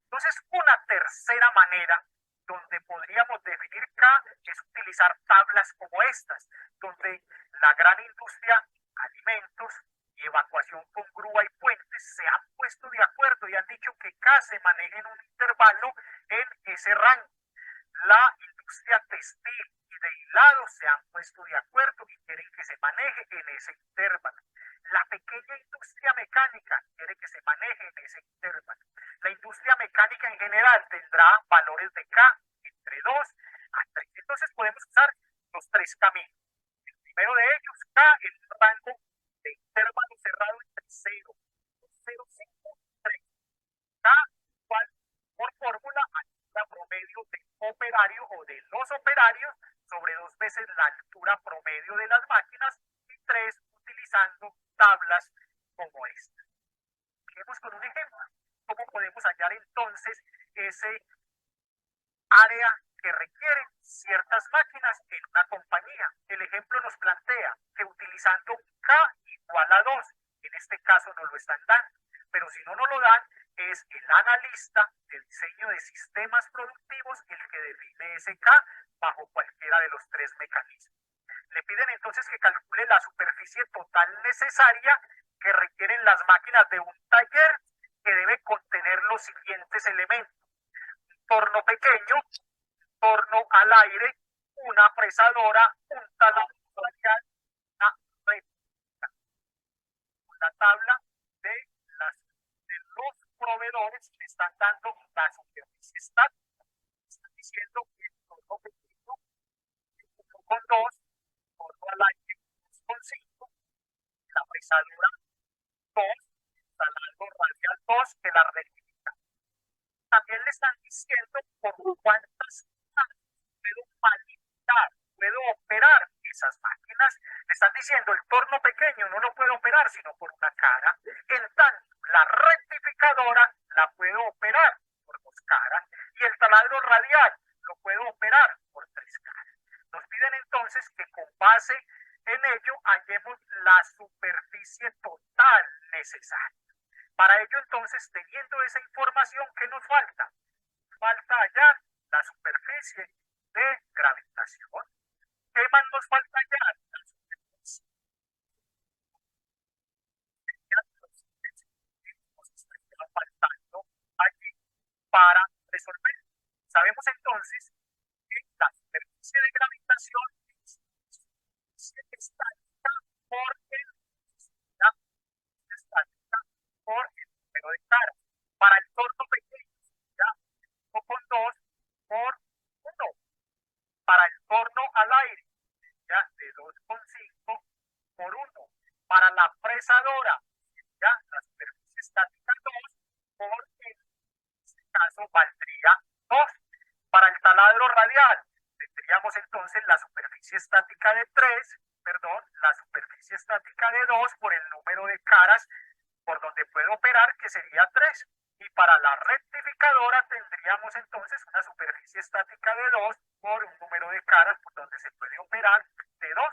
[SPEAKER 9] Entonces, una tercera manera donde podríamos definir K es utilizar tablas como estas, donde la gran industria, alimentos y evacuación con grúa y puentes se han puesto de acuerdo y han dicho que K se maneja en un intervalo en ese rango. La industria textil y de hilado se han puesto de acuerdo y quieren que se maneje en ese intervalo. La pequeña industria mecánica quiere que se maneje en ese intervalo. La industria mecánica en general tendrá valores de K entre 2 a 3. Entonces podemos usar los 3 caminos. El primero de ellos, K en un rango de intervalo cerrado entre 0, 0, 5, 3. K igual por fórmula altura promedio del operario o de los operarios sobre 2 veces la altura promedio de las máquinas y 3 utilizando tablas como esta. Vemos con un ejemplo cómo podemos hallar entonces ese área que requieren ciertas máquinas en una compañía. El ejemplo nos plantea que utilizando K igual a 2, en este caso nos lo están dando, pero si no nos lo dan, es el analista de diseño de sistemas productivos el que define ese K bajo cualquiera de los 3 mecanismos. Le piden entonces que calcule la superficie total necesaria que requieren las máquinas de un taller que debe contener los siguientes elementos: un torno pequeño, un torno al aire, una fresadora, un taladro radial, una réplica. La tabla de los proveedores le están dando la superficie estática. Están diciendo que el torno pequeño 1,2, torno al aire 2,5, la fresadora 2, el taladro radial 2 que la rectifica. También le están diciendo por cuántas puedo manipular, puedo operar esas máquinas. Le están diciendo el torno pequeño no lo puedo operar sino por una cara. En tanto, la rectificadora la puedo operar por 2 caras y el taladro radial lo puedo operar por 3 caras. Nos piden entonces que con base en ello hallemos la superficie total necesaria. Para ello entonces, teniendo esa información, ¿qué nos falta? Falta hallar la superficie de gravitación. ¿Qué más nos falta hallar? La superficie. Nos estaría faltando allí para resolver. Sabemos entonces que la superficie de gravitación es estática por el número de caras. Para el torno pequeño, ya 1 con 2 por 1. Para el torno al aire, ya de 2,5 por 1. Para la fresadora, ya la superficie estática 2 por en este caso valdría 2. Para el taladro radial, tendríamos entonces la superficie estática de 3, la superficie estática de 2 por el número de caras por donde puedo operar, que sería 3. Y para la rectificadora tendríamos entonces una superficie estática de 2 por un número de caras por donde se puede operar de 2.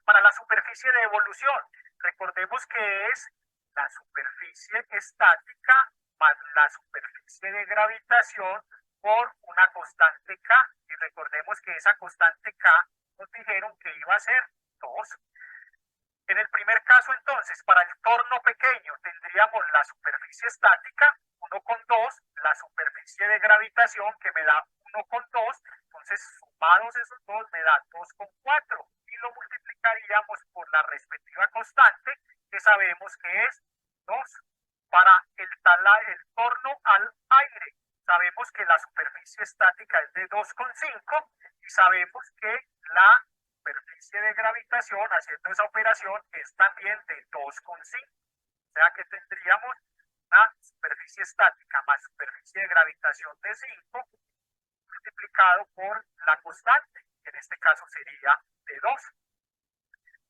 [SPEAKER 9] Para la superficie de evolución, recordemos que es la superficie estática más la superficie de gravitación por una constante K. Y recordemos que esa constante K nos dijeron que iba a ser 2. En el primer caso, entonces, para el torno pequeño tendríamos la superficie estática, 1 con 2, la superficie de gravitación que me da 1 con 2, entonces sumados esos dos me da 2 con 4 y lo multiplicaríamos por la respectiva constante que sabemos que es 2. Para el torno al aire, sabemos que la superficie estática es de 2,5 y sabemos que la superficie de gravitación haciendo esa operación es también de 2,5. O sea que tendríamos una superficie estática más superficie de gravitación de 5 multiplicado por la constante, que en este caso sería de 2.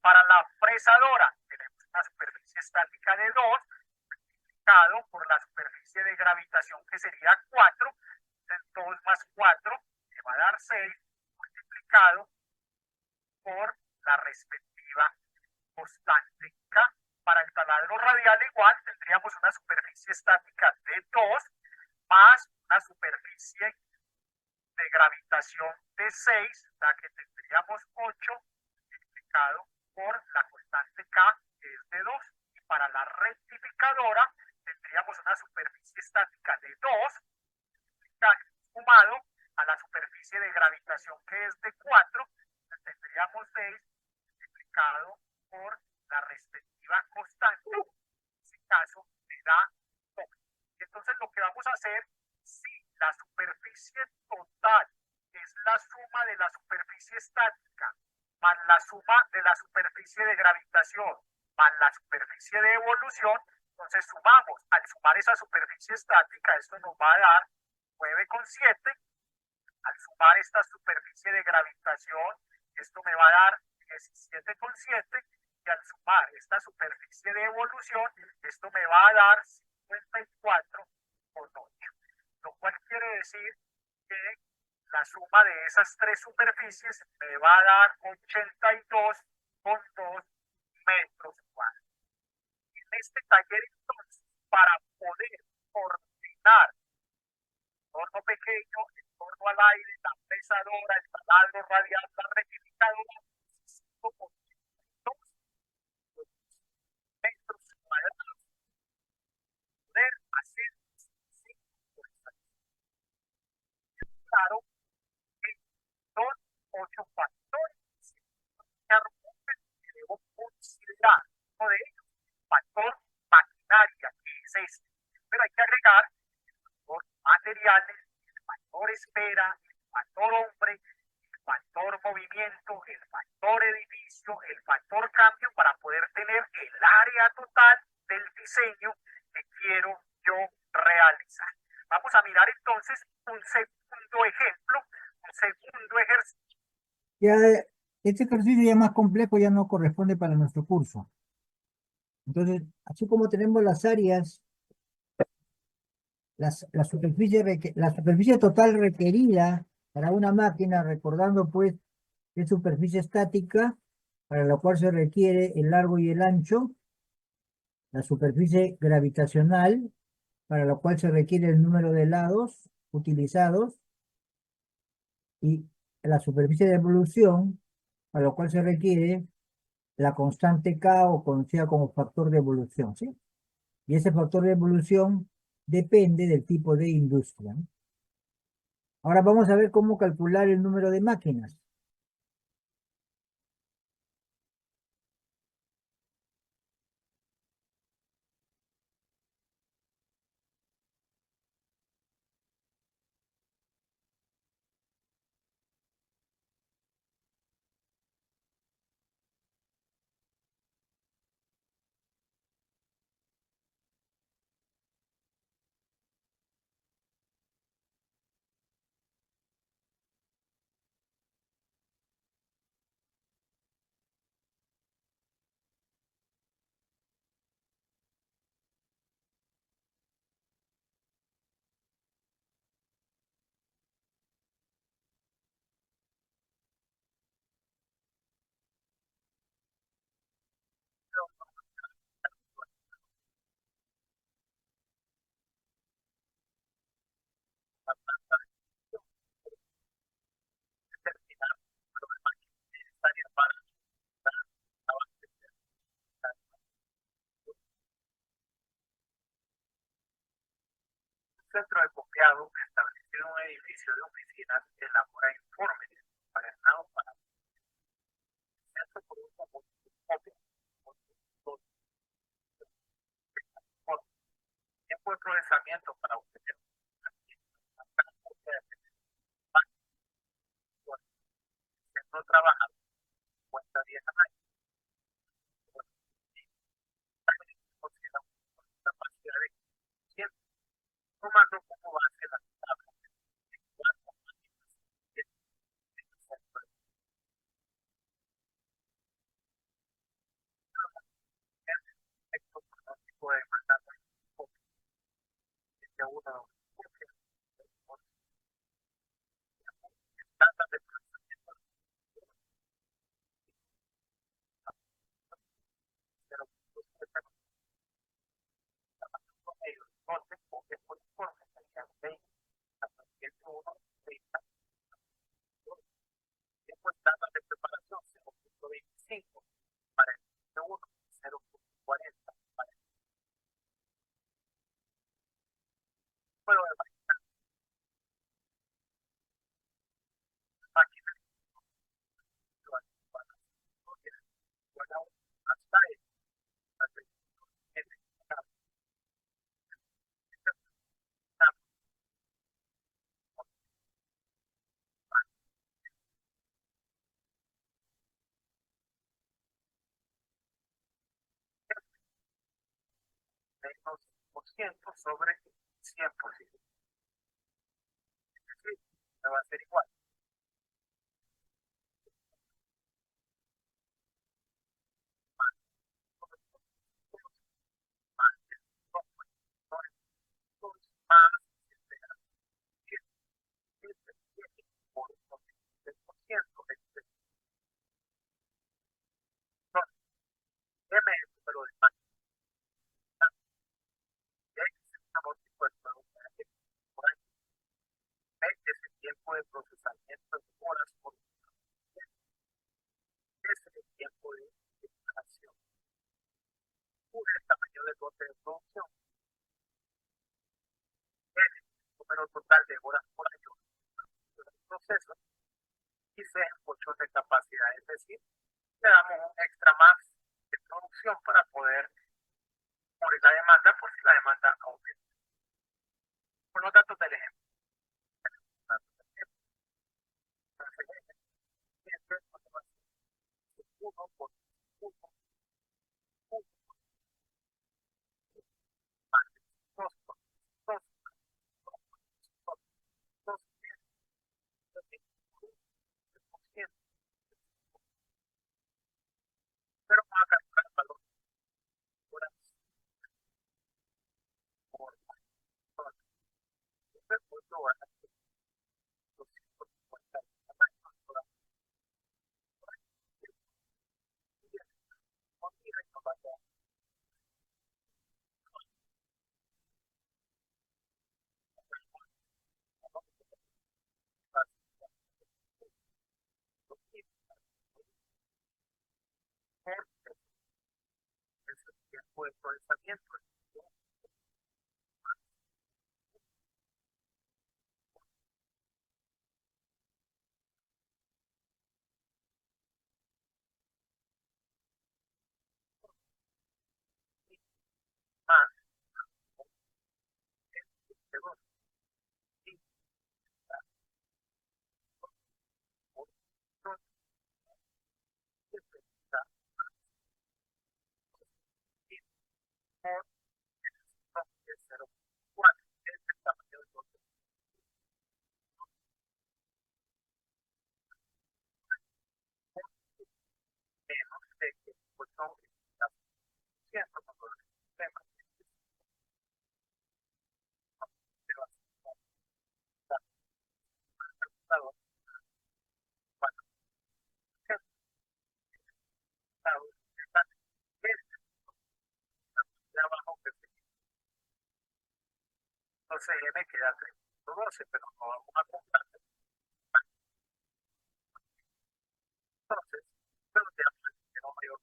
[SPEAKER 9] Para la fresadora tenemos una superficie estática de 2 multiplicado por la superficie de gravitación que sería 4. Entonces 2 más 4 me va a dar 6 multiplicado por la respectiva constante K. Para el taladro radial igual tendríamos una superficie estática de 2 más una superficie de gravitación de 6, o sea que tendríamos 8 multiplicado por la constante K que es de 2. Y para la rectificadora tendríamos una superficie estática de 2 sumado a la superficie de gravitación que es de 4. Tendríamos 6 multiplicado por la respectiva constante, en este caso me da 2. Entonces lo que vamos a hacer, si la superficie total es la suma de la superficie estática más la suma de la superficie de gravitación más la superficie de evolución, entonces sumamos. Al sumar esa superficie estática, esto nos va a dar 9,7. Al sumar esta superficie de gravitación, esto me va a dar 17,7 y al sumar esta superficie de evolución, esto me va a dar 54,8. Lo cual quiere decir que la suma de esas tres superficies me va a dar 82,2 metros cuadrados. En este taller entonces, para poder coordinar el torno pequeño, el torno al aire, la fresadora, el taladro radial, la rectificadora, necesito 82 metros cuadrados poder hacer 5 claro que son 8 factores que debo considerar. Uno de ellos, el factor maquinaria, que es este. Pero hay que agregar el factor materiales, el factor espera, el factor hombre, el factor movimiento, el factor edificio, el factor cambio para poder tener el área total del diseño que quiero quiero yo realizar. Vamos a mirar entonces un segundo ejemplo, un segundo ejercicio.
[SPEAKER 1] Ya, este ejercicio ya más complejo ya no corresponde para nuestro curso. Entonces, así como tenemos las áreas, la superficie total requerida para una máquina, recordando pues que es superficie estática, para la cual se requiere el largo y el ancho, la superficie gravitacional, para la cual se requiere el número de lados utilizados, y la superficie de evolución, para lo cual se requiere la constante K o conocida como factor de evolución, ¿sí? Y ese factor de evolución depende del tipo de industria, ¿no? Ahora vamos a ver cómo calcular el número de máquinas.
[SPEAKER 9] Centro de copiado establecido en un edificio de oficinas elabora informes para centro por un copia tiempo de procesamiento para obtener una copia de centro trabaja 50 días al año. Considera una capacidad de 100, tomando como base la tabla de cuatro máquinas que tiene el centro de efecto pronóstico de demanda de uno tantas de procesamiento de los promedio de corte o que por informe serían 20 hasta 101, 30, tiempo estándar de preparación 0.25 para el 1, 0.40 para el número de máquinas hasta el menos por ciento sobre 100%. Es decir, me va a ser igual. Más por 3%. M es el número de máquinas. X es el amortiguo del producto por año. B es el tiempo de procesamiento en horas por día. Es el tiempo de instalación. U es el tamaño del lote de producción. N es el número total de horas por año del proceso. Y C es el colchón de capacidad, es decir, le damos un extra más de producción para poder cubrir la demanda por si la demanda aumenta. Por los datos del ejemplo. Uno por uno, calcular el valor de horas por persona. Entonces, pues, no, ahora, 250 horas por año. Y nos va a dar ese tiempo de procesamiento. Más segundo, y por eso, siempre está y por el 0,4 es el tamaño del otro. Menos de que pues no está siendo con los sistemas de la computadora para hacer trabajo que entonces me queda 3.12, pero no vamos a comprar. Entonces, pero te no mayor.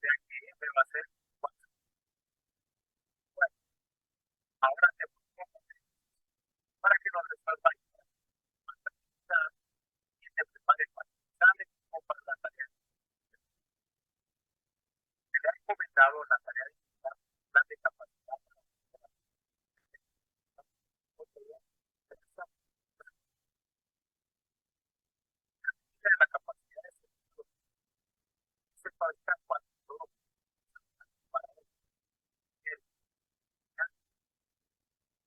[SPEAKER 9] De aquí me va a ser 4. Bueno, ahora te pongo para que no resuelva y te prepare para el examen o para la tarea. Se le ha encomendado la tarea de plan de capacidad de la capacidad de se fabrica cuando todo para el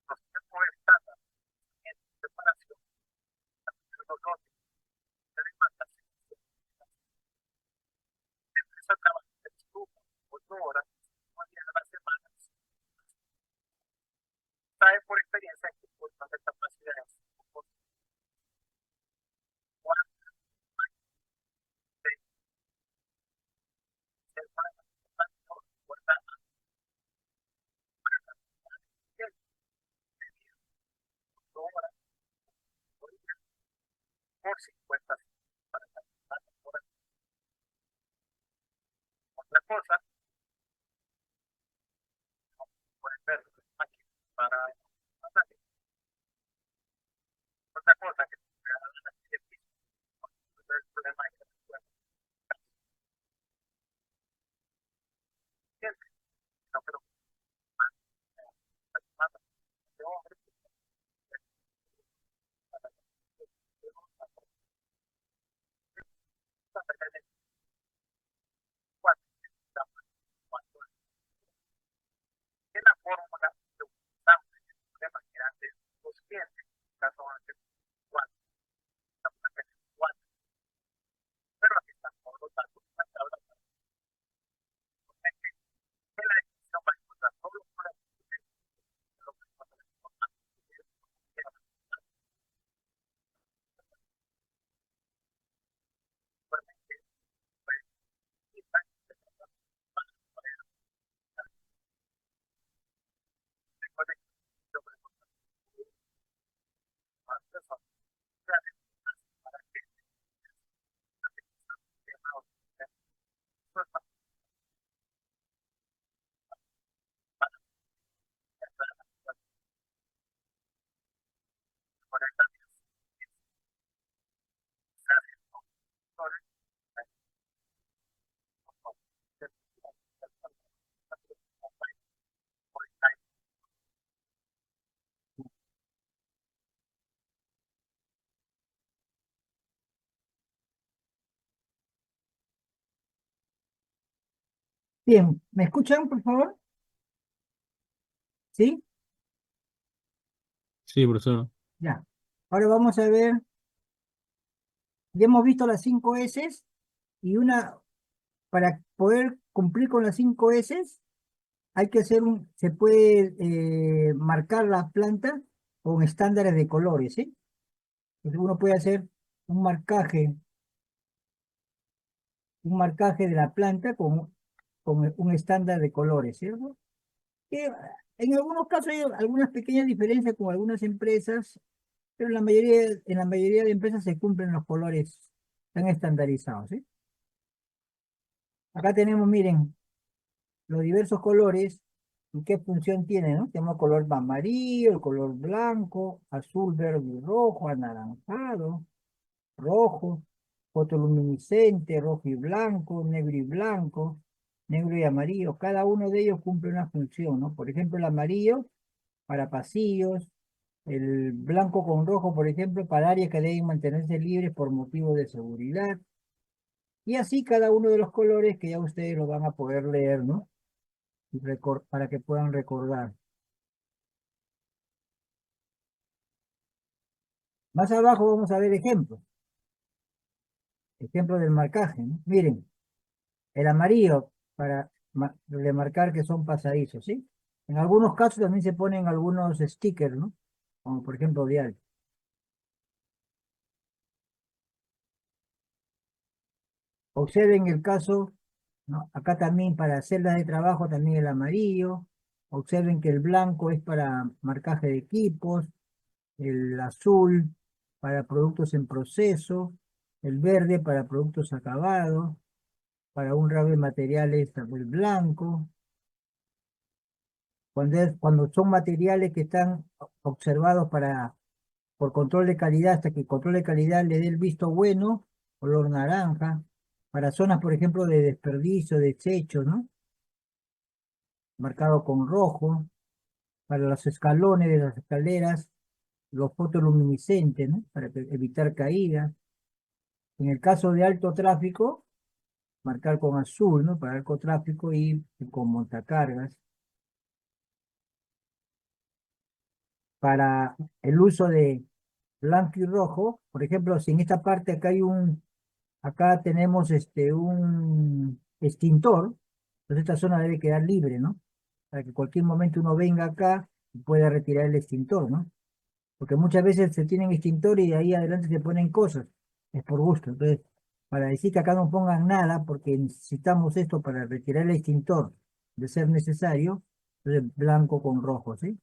[SPEAKER 9] los tiempos estándar en preparación de los lotes de demanda se empieza a trabajar en estudio 8 horas, 1 día a la semana. Sabe por experiencia que pues no de capacidades por 50 para por otra cosa, pueden ver aquí para otra cosa que el problema es que no creo que hombre en la fórmula que utilizamos en el problema que era de 200, caso antes 4, pero aquí están todos los datos en la tabla. En la decisión va a encontrar todos los problemas que lo que pasa es
[SPEAKER 1] Bien, ¿me escuchan, por favor? ¿Sí?
[SPEAKER 2] Sí, profesor.
[SPEAKER 1] Ya. Ahora vamos a ver, ya hemos visto las 5 S y una para poder cumplir con las 5 S, hay que hacer se puede marcar la planta con estándares de colores, ¿sí? Entonces uno puede hacer un marcaje de la planta con un estándar de colores, ¿cierto? Que en algunos casos hay algunas pequeñas diferencias con algunas empresas, pero en la mayoría de empresas se cumplen los colores, están estandarizados, ¿sí? Acá tenemos, miren, los diversos colores y qué función tienen, ¿no? Tenemos color amarillo, el color blanco, azul, verde y rojo, anaranjado, rojo, fotoluminiscente, rojo y blanco, negro y amarillo. Cada uno de ellos cumple una función, ¿no? Por ejemplo, el amarillo para pasillos, el blanco con rojo, por ejemplo, para áreas que deben mantenerse libres por motivos de seguridad. Y así cada uno de los colores que ya ustedes lo van a poder leer, ¿no? Y para que puedan recordar. Más abajo vamos a ver ejemplos. Ejemplo del marcaje, ¿no? Miren, el amarillo para remarcar que son pasadizos, ¿sí? En algunos casos también se ponen algunos stickers, ¿no? Como por ejemplo dial. Observen el caso, ¿no? Acá también para celdas de trabajo también el amarillo. Observen que el blanco es para marcaje de equipos, el azul para productos en proceso, el verde para productos acabados, para un ramo de materiales el blanco. Cuando son materiales que están observados por control de calidad, hasta que el control de calidad le dé el visto bueno, color naranja. Para zonas, por ejemplo, de desperdicio, desechos, ¿no? Marcado con rojo. Para los escalones de las escaleras, los fotoluminiscentes, ¿no? Para evitar caídas. En el caso de alto tráfico, marcar con azul, ¿no? Para alto tráfico y con montacargas. Para el uso de blanco y rojo, por ejemplo, si en esta parte acá tenemos un extintor, entonces esta zona debe quedar libre, ¿no? Para que cualquier momento uno venga acá y pueda retirar el extintor, ¿no? Porque muchas veces se tienen extintor y de ahí adelante se ponen cosas, es por gusto. Entonces, para decir que acá no pongan nada, porque necesitamos esto para retirar el extintor de ser necesario, entonces blanco con rojo, ¿sí?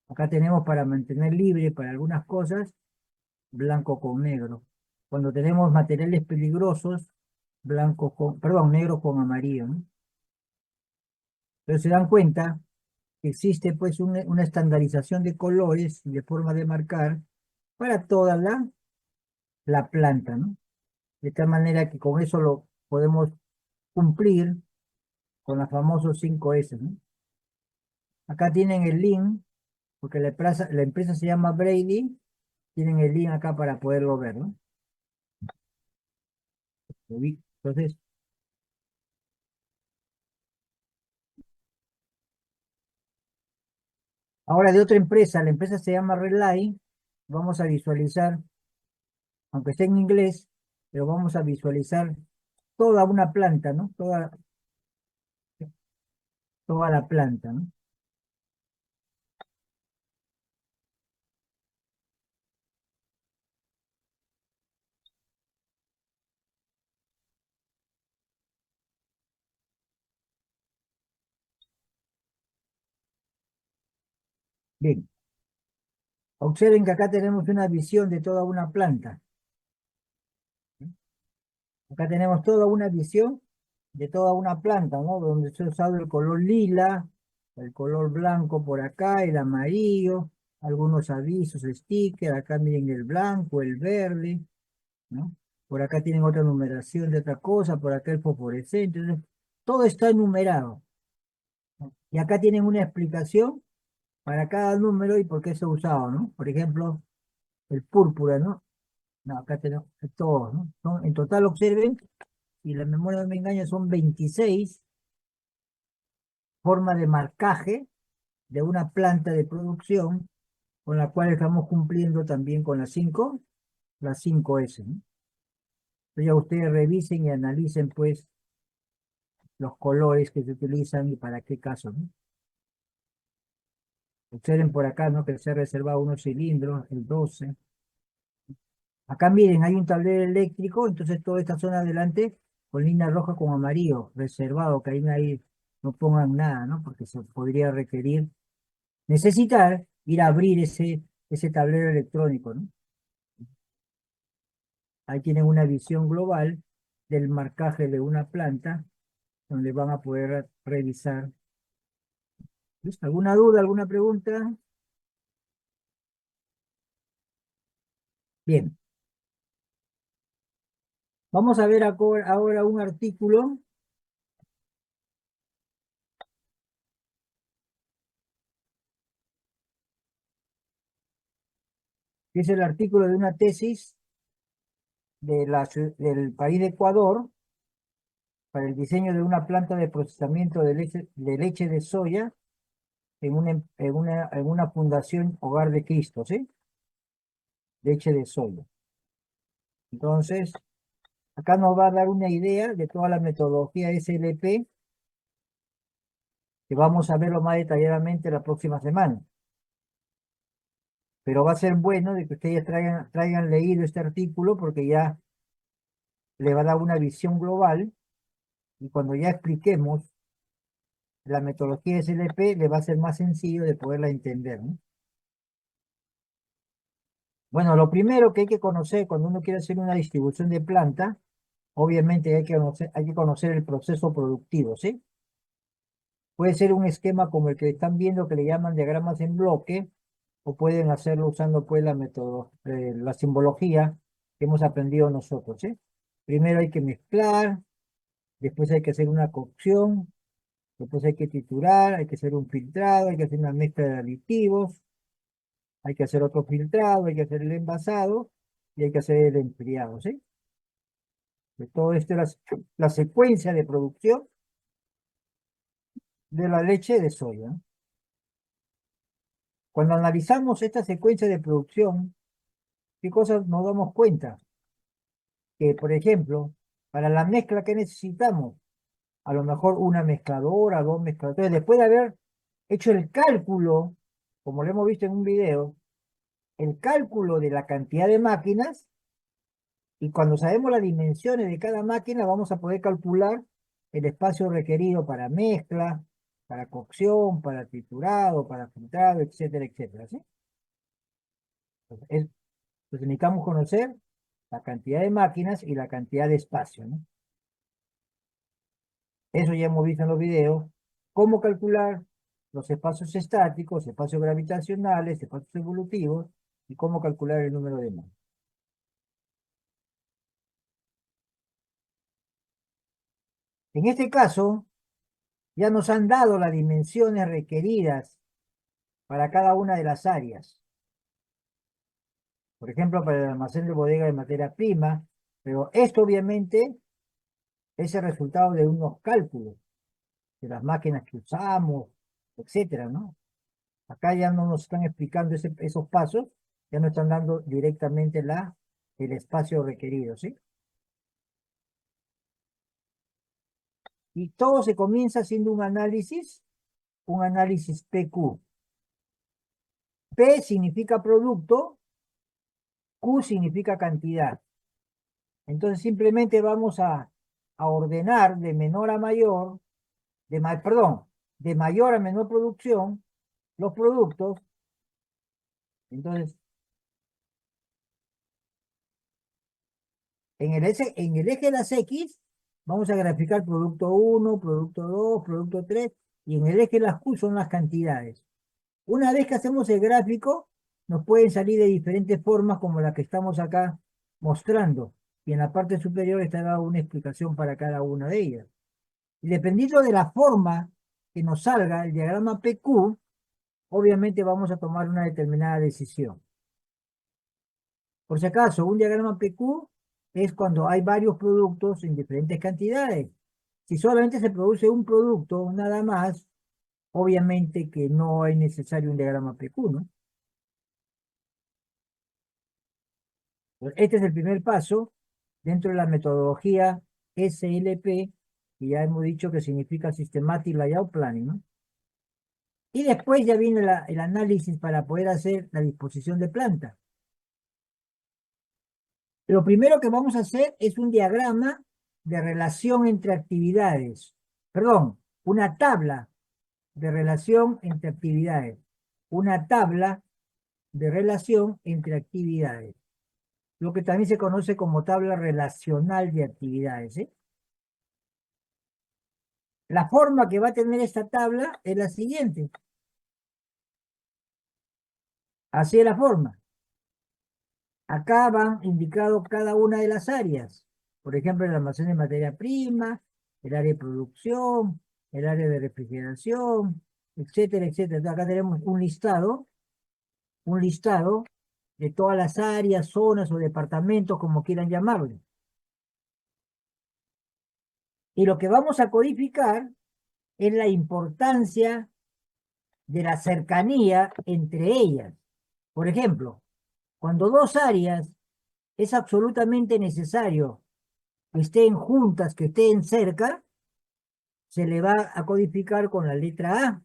[SPEAKER 1] Acá tenemos para mantener libre para algunas cosas, blanco con negro. Cuando tenemos materiales peligrosos, negro con amarillo, ¿no? Entonces se dan cuenta que existe pues una estandarización de colores y de forma de marcar para toda la planta, ¿no? De tal manera que con eso lo podemos cumplir con los famosos 5 S, ¿no? Acá tienen el link, porque la empresa se llama Brady, tienen el link acá para poderlo ver, ¿no? Entonces, ahora de otra empresa, la empresa se llama Relay, vamos a visualizar, aunque esté en inglés, pero vamos a visualizar toda una planta, ¿no? Toda la planta, ¿no? Bien, observen que acá tenemos una visión de toda una planta. Acá tenemos toda una visión de toda una planta, ¿no? Donde se ha usado el color lila, el color blanco por acá, el amarillo, algunos avisos, stickers, acá miren el blanco, el verde, ¿no? Por acá tienen otra numeración de otra cosa, por acá el fosforescente, entonces, todo está enumerado, ¿no? Y acá tienen una explicación para cada número y por qué se ha usado, ¿no? Por ejemplo, el púrpura, ¿no? No, acá tenemos todos, ¿no? En total, observen, y la memoria no me engaña, son 26 formas de marcaje de una planta de producción con la cual estamos cumpliendo también con las 5 S, ¿no? Entonces ya ustedes revisen y analicen, pues, los colores que se utilizan y para qué caso, ¿no? Observen por acá, ¿no? Que se ha reservado unos cilindros, el 12. Acá miren, hay un tablero eléctrico, entonces toda esta zona adelante con línea roja con amarillo, reservado, que ahí no pongan nada, ¿no? Porque se podría necesitar ir a abrir ese tablero electrónico, ¿no? Ahí tienen una visión global del marcaje de una planta, donde van a poder revisar. ¿Listo? ¿Alguna duda, alguna pregunta? Bien. Vamos a ver ahora un artículo que es el artículo de una tesis del país de Ecuador para el diseño de una planta de procesamiento de leche de soya en una fundación Hogar de Cristo, ¿sí? Leche de soya. Entonces, acá nos va a dar una idea de toda la metodología SLP que vamos a verlo más detalladamente la próxima semana. Pero va a ser bueno de que ustedes traigan leído este artículo porque ya le va a dar una visión global y cuando ya expliquemos la metodología SLP le va a ser más sencillo de poderla entender, ¿no? Bueno, lo primero que hay que conocer cuando uno quiere hacer una distribución de planta, obviamente hay que conocer el proceso productivo, ¿sí? Puede ser un esquema como el que están viendo que le llaman diagramas en bloque, o pueden hacerlo usando pues la simbología que hemos aprendido nosotros, ¿sí? Primero hay que mezclar, después hay que hacer una cocción, después hay que triturar, hay que hacer un filtrado, hay que hacer una mezcla de aditivos, hay que hacer otro filtrado, hay que hacer el envasado y hay que hacer el enfriado, ¿sí? De todo esto es la secuencia de producción de la leche de soya, ¿no? Cuando analizamos esta secuencia de producción, ¿qué cosas nos damos cuenta? Que, por ejemplo, para la mezcla que necesitamos, a lo mejor una mezcladora, dos mezcladores, después de haber hecho el cálculo, como lo hemos visto en un video, el cálculo de la cantidad de máquinas, y cuando sabemos las dimensiones de cada máquina, vamos a poder calcular el espacio requerido para mezcla, para cocción, para triturado, para filtrado, etcétera, etcétera, ¿sí? Entonces, necesitamos conocer la cantidad de máquinas y la cantidad de espacio, ¿no? Eso ya hemos visto en los videos. Cómo calcular los espacios estáticos, espacios gravitacionales, espacios evolutivos y cómo calcular el número de moles. En este caso, ya nos han dado las dimensiones requeridas para cada una de las áreas. Por ejemplo, para el almacén de bodega de materia prima, pero esto obviamente es el resultado de unos cálculos de las máquinas que usamos, etcétera, ¿no? Acá ya no nos están explicando esos pasos, ya nos están dando directamente el espacio requerido, ¿sí? Y todo se comienza haciendo un análisis PQ. P significa producto, Q significa cantidad. Entonces simplemente vamos a ordenar de menor a mayor, de mayor a menor producción, los productos. Entonces, en el eje de las X, vamos a graficar producto 1, producto 2, producto 3, y en el eje de las Q son las cantidades. Una vez que hacemos el gráfico, nos pueden salir de diferentes formas como la que estamos acá mostrando. Y en la parte superior está dada una explicación para cada una de ellas. Y dependiendo de la forma que nos salga el diagrama PQ, obviamente vamos a tomar una determinada decisión. Por si acaso, un diagrama PQ es cuando hay varios productos en diferentes cantidades. Si solamente se produce un producto, nada más, obviamente que no es necesario un diagrama PQ, ¿no? Este es el primer paso dentro de la metodología SLP y ya hemos dicho que significa Systematic Layout Planning, ¿no? Y después ya viene el análisis para poder hacer la disposición de planta. Lo primero que vamos a hacer es un diagrama de relación entre actividades. Perdón, una tabla de relación entre actividades. Una tabla de relación entre actividades. Lo que también se conoce como tabla relacional de actividades, ¿eh? La forma que va a tener esta tabla es la siguiente. Así es la forma. Acá van indicados cada una de las áreas. Por ejemplo, el almacén de materia prima, el área de producción, el área de refrigeración, etcétera, etcétera. Entonces, acá tenemos un listado de todas las áreas, zonas o departamentos, como quieran llamarlo. Y lo que vamos a codificar es la importancia de la cercanía entre ellas. Por ejemplo, cuando dos áreas es absolutamente necesario que estén juntas, que estén cerca, se le va a codificar con la letra A.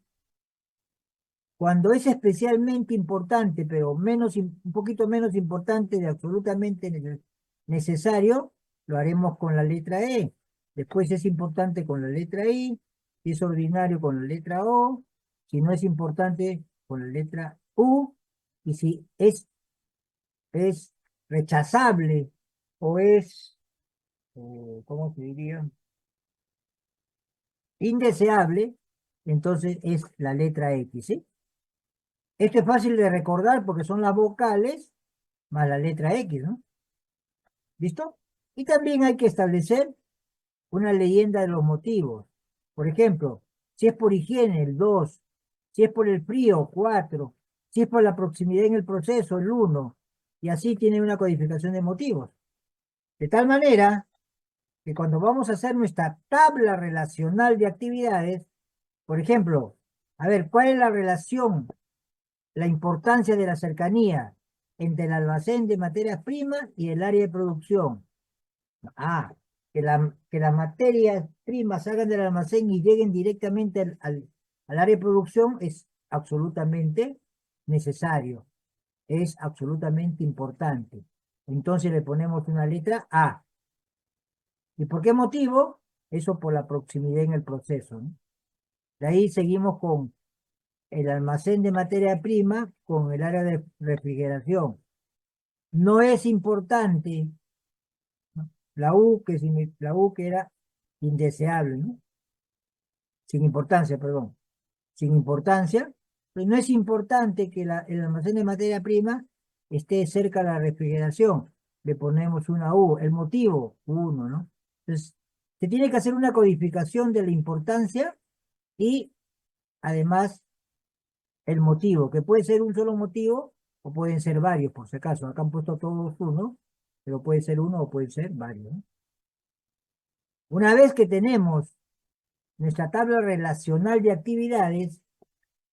[SPEAKER 1] Cuando es especialmente importante, pero un poquito menos importante de absolutamente necesario, lo haremos con la letra E. Después es importante con la letra I, si es ordinario con la letra O, si no es importante con la letra U, y si es rechazable o es, ¿cómo se diría? Indeseable, entonces es la letra X, ¿sí? Esto es fácil de recordar porque son las vocales más la letra X, ¿no? ¿Listo? Y también hay que establecer una leyenda de los motivos. Por ejemplo, si es por higiene, el 2, si es por el frío, 4, si es por la proximidad en el proceso, el 1, y así tiene una codificación de motivos. De tal manera que cuando vamos a hacer nuestra tabla relacional de actividades, por ejemplo, a ver, ¿cuál es la relación, la importancia de la cercanía entre el almacén de materias primas y el área de producción? Ah, que las materias primas salgan del almacén y lleguen directamente al área de producción es absolutamente necesario, es absolutamente importante. Entonces le ponemos una letra A. ¿Y por qué motivo? Eso por la proximidad en el proceso, ¿no? De ahí seguimos con el almacén de materia prima, con el área de refrigeración. No es importante, ¿no? La U que era indeseable, ¿no? Sin importancia, perdón. Sin importancia, pues no es importante que el almacén de materia prima esté cerca de la refrigeración. Le ponemos una U. El motivo, 1, ¿no? Entonces, se tiene que hacer una codificación de la importancia y además el motivo, que puede ser un solo motivo o pueden ser varios, por si acaso. Acá han puesto todos uno, pero puede ser uno o puede ser varios, ¿no? Una vez que tenemos nuestra tabla relacional de actividades,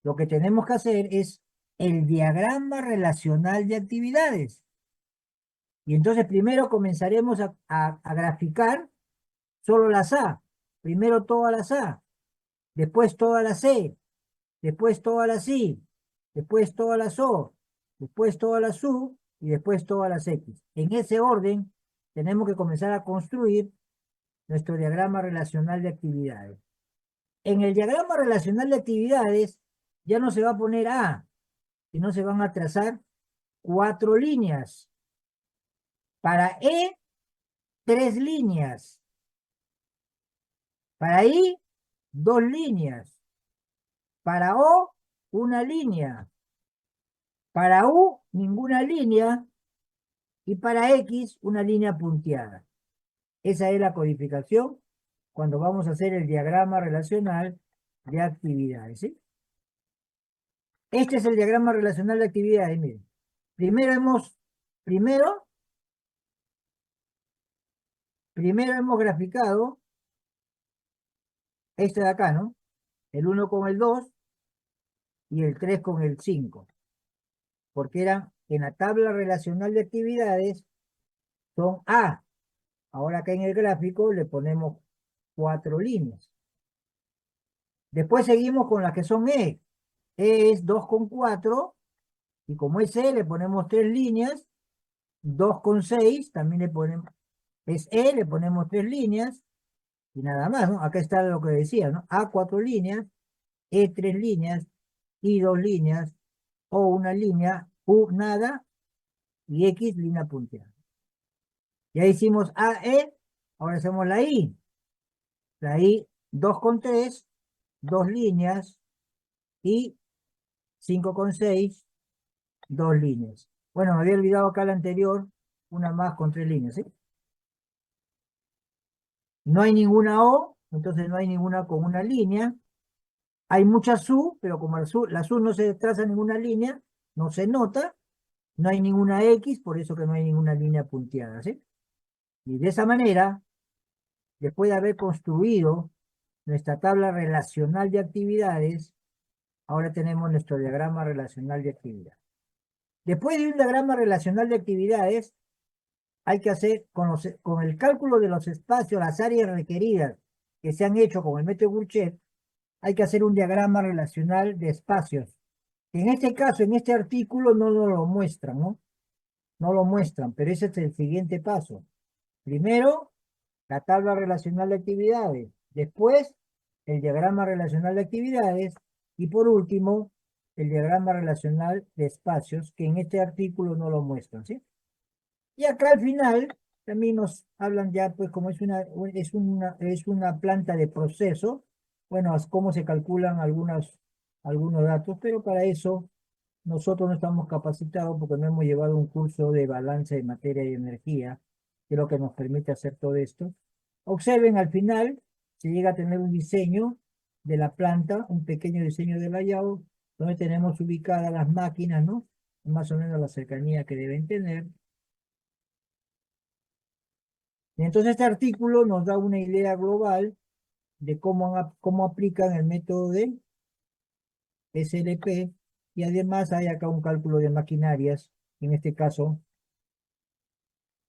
[SPEAKER 1] lo que tenemos que hacer es el diagrama relacional de actividades. Y entonces primero comenzaremos a graficar solo las A. Primero todas las A, después todas las C, después todas las I, después todas las O, después todas las U y después todas las X. En ese orden tenemos que comenzar a construir nuestro diagrama relacional de actividades. En el diagrama relacional de actividades ya no se va a poner A, sino se van a trazar 4 líneas. Para E, 3 líneas. Para I, 2 líneas. Para O, 1 línea. Para U, ninguna línea. Y para X, una línea punteada. Esa es la codificación cuando vamos a hacer el diagrama relacional de actividades, ¿sí? Este es el diagrama relacional de actividades, miren. Primero hemos graficado este de acá, ¿no? El 1 con el 2 y el 3 con el 5. Porque eran en la tabla relacional de actividades son A. Ahora acá en el gráfico le ponemos 4 líneas. Después seguimos con las que son E. E es 2,4, y como es E le ponemos 3 líneas. 2,6 también le ponemos, es E, le ponemos 3 líneas, y nada más, ¿no? Acá está lo que decía, ¿no? A 4 líneas, E 3 líneas, I 2 líneas, O 1 línea, U nada, y X línea punteada. Ya hicimos AE, ahora hacemos la I. La I 2,3, 2 líneas, y 5,6, 2 líneas. Bueno, me había olvidado acá la anterior, una más con 3 líneas, ¿sí? No hay ninguna O, entonces no hay ninguna con una línea. Hay muchas U, pero como las U no se traza ninguna línea, no se nota. No hay ninguna X, por eso que no hay ninguna línea punteada, ¿sí? Y de esa manera, después de haber construido nuestra tabla relacional de actividades, ahora tenemos nuestro diagrama relacional de actividades. Después de un diagrama relacional de actividades, hay que hacer, con el cálculo de los espacios, las áreas requeridas que se han hecho con el método Gurchet, hay que hacer un diagrama relacional de espacios. En este caso, en este artículo no nos lo muestran, ¿no? No lo muestran, pero ese es el siguiente paso. Primero, la tabla relacional de actividades. Después, el diagrama relacional de actividades. Y por último, el diagrama relacional de espacios, que en este artículo no lo muestran, ¿sí? Y acá al final también nos hablan ya, pues como es una planta de proceso, bueno, cómo se calculan algunos datos, pero para eso nosotros no estamos capacitados porque no hemos llevado un curso de balance de materia y energía, que es lo que nos permite hacer todo esto. Observen al final, se llega a tener un diseño de la planta, un pequeño diseño de layout, donde tenemos ubicadas las máquinas, ¿no? Más o menos la cercanía que deben tener. Y entonces este artículo nos da una idea global de cómo aplican el método de SLP, y además hay acá un cálculo de maquinarias. En este caso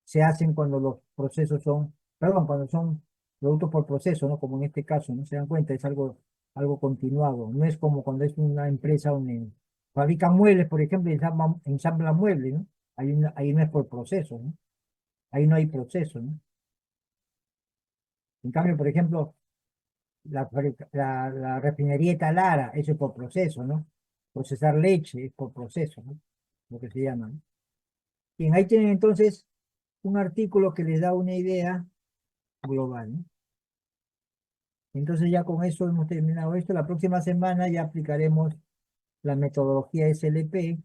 [SPEAKER 1] se hacen cuando los procesos son, perdón, cuando son productos por proceso, ¿no? Como en este caso, ¿no? Se dan cuenta, es algo continuado. No es como cuando es una empresa donde fabrican muebles, por ejemplo, y ensamblan muebles, ¿no? Ahí no es por proceso, ¿no? Ahí no hay proceso, ¿no? En cambio, por ejemplo, la refinería de Talara, eso es por proceso, ¿no? Procesar leche es por proceso, ¿no? Lo que se llama, ¿no? Bien, ahí tienen entonces un artículo que les da una idea global, ¿no? Entonces ya con eso hemos terminado esto. La próxima semana ya aplicaremos la metodología SLP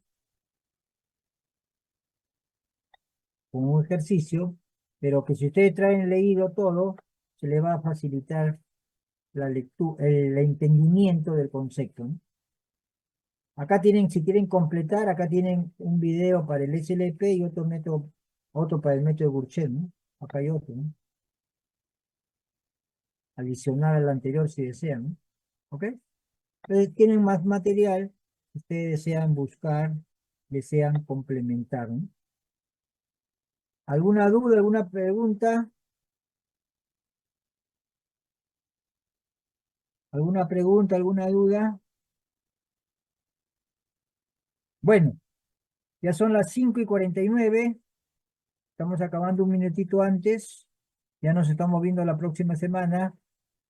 [SPEAKER 1] con un ejercicio, pero que si ustedes traen leído todo, se les va a facilitar la lectura, el entendimiento del concepto, ¿no? Acá tienen, si quieren completar, acá tienen un video para el SLP y otro para el método Gurchet, ¿no? Acá hay otro, ¿no? Adicional al anterior si desean, ¿no? ¿Ok? Entonces tienen más material que ustedes desean buscar, desean complementar, ¿no? ¿Alguna duda, alguna pregunta? ¿Alguna pregunta, alguna duda? Bueno, ya son las 5:49. Estamos acabando un minutito antes. Ya nos estamos viendo la próxima semana.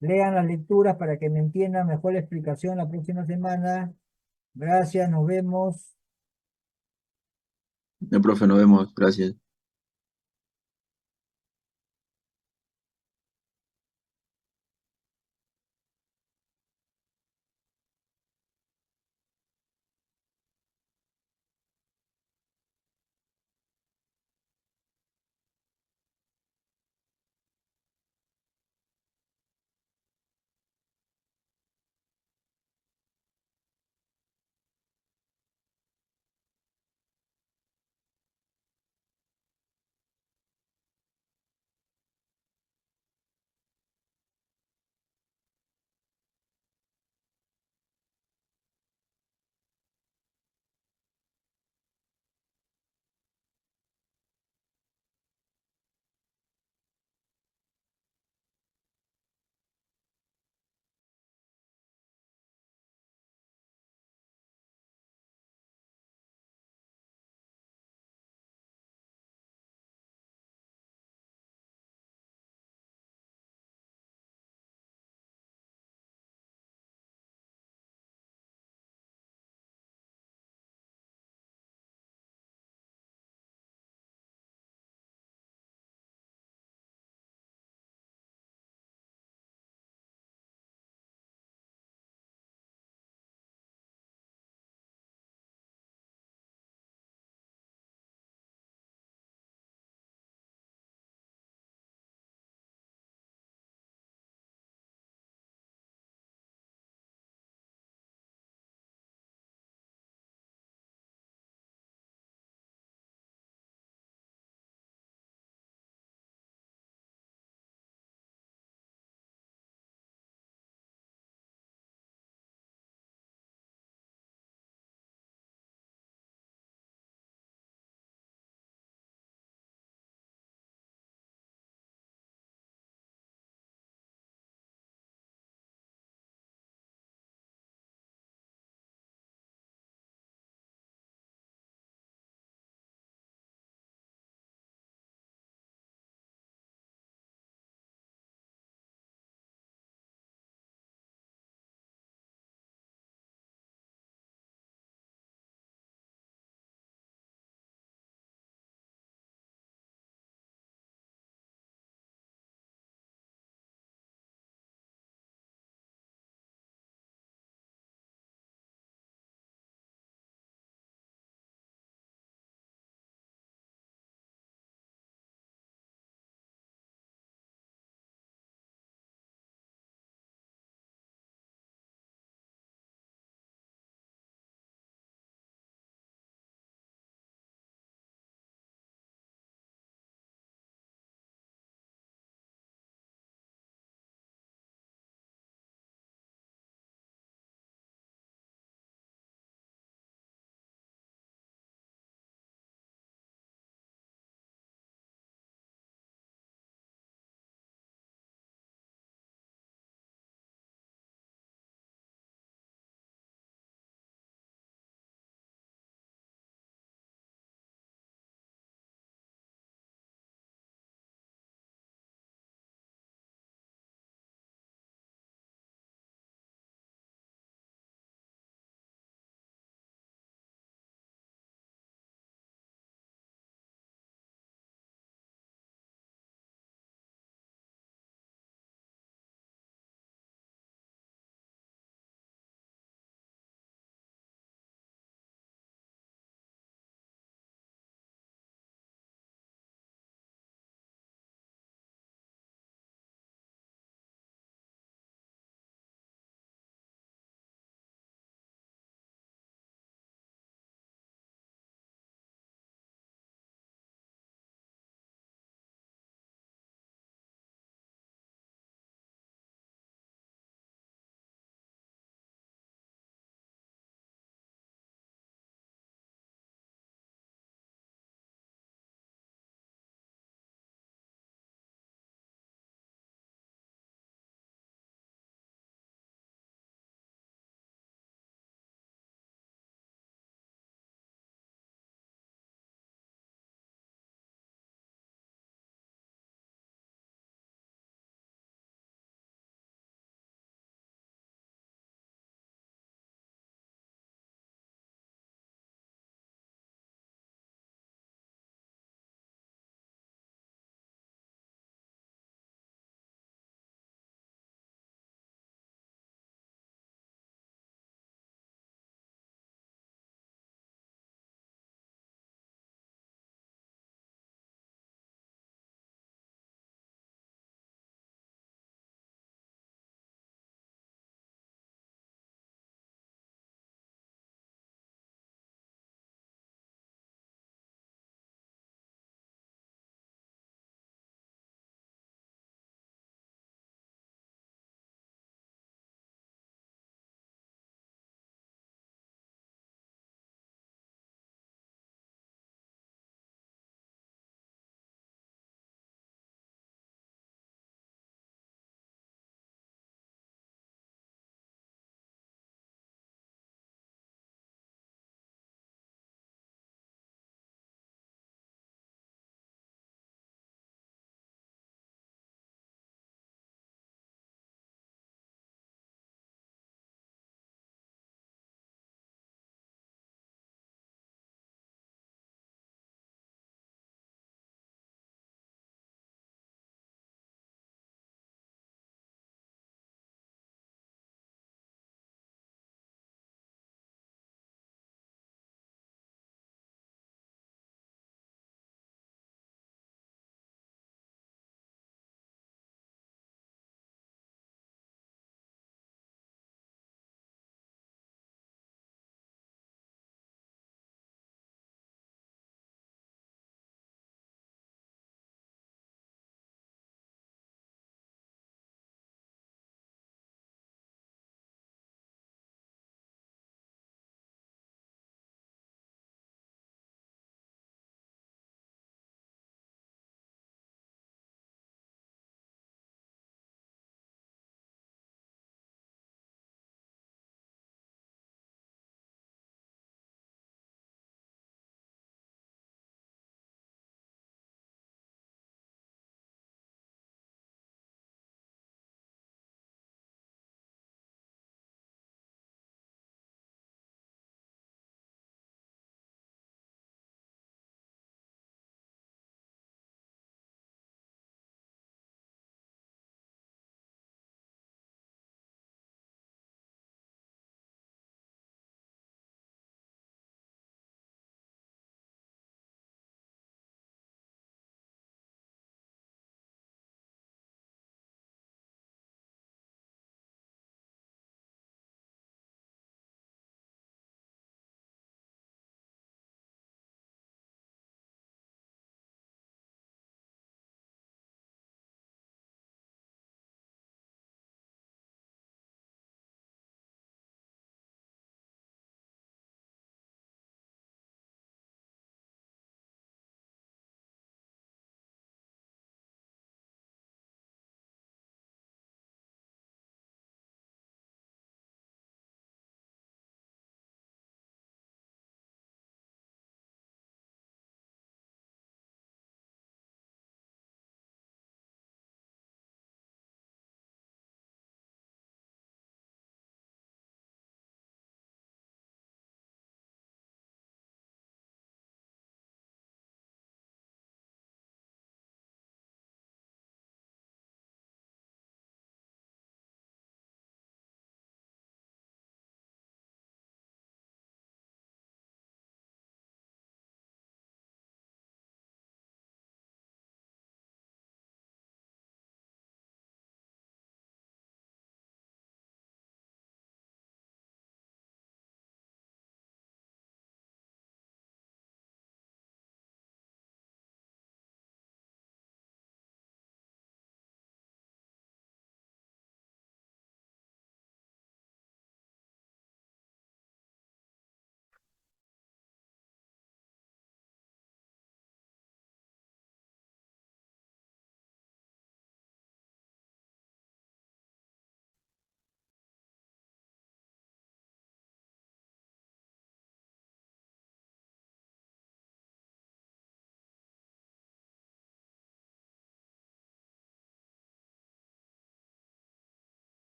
[SPEAKER 1] Lean las lecturas para que me entiendan mejor la explicación la próxima semana. Gracias, nos vemos.
[SPEAKER 7] Profe, nos vemos. Gracias.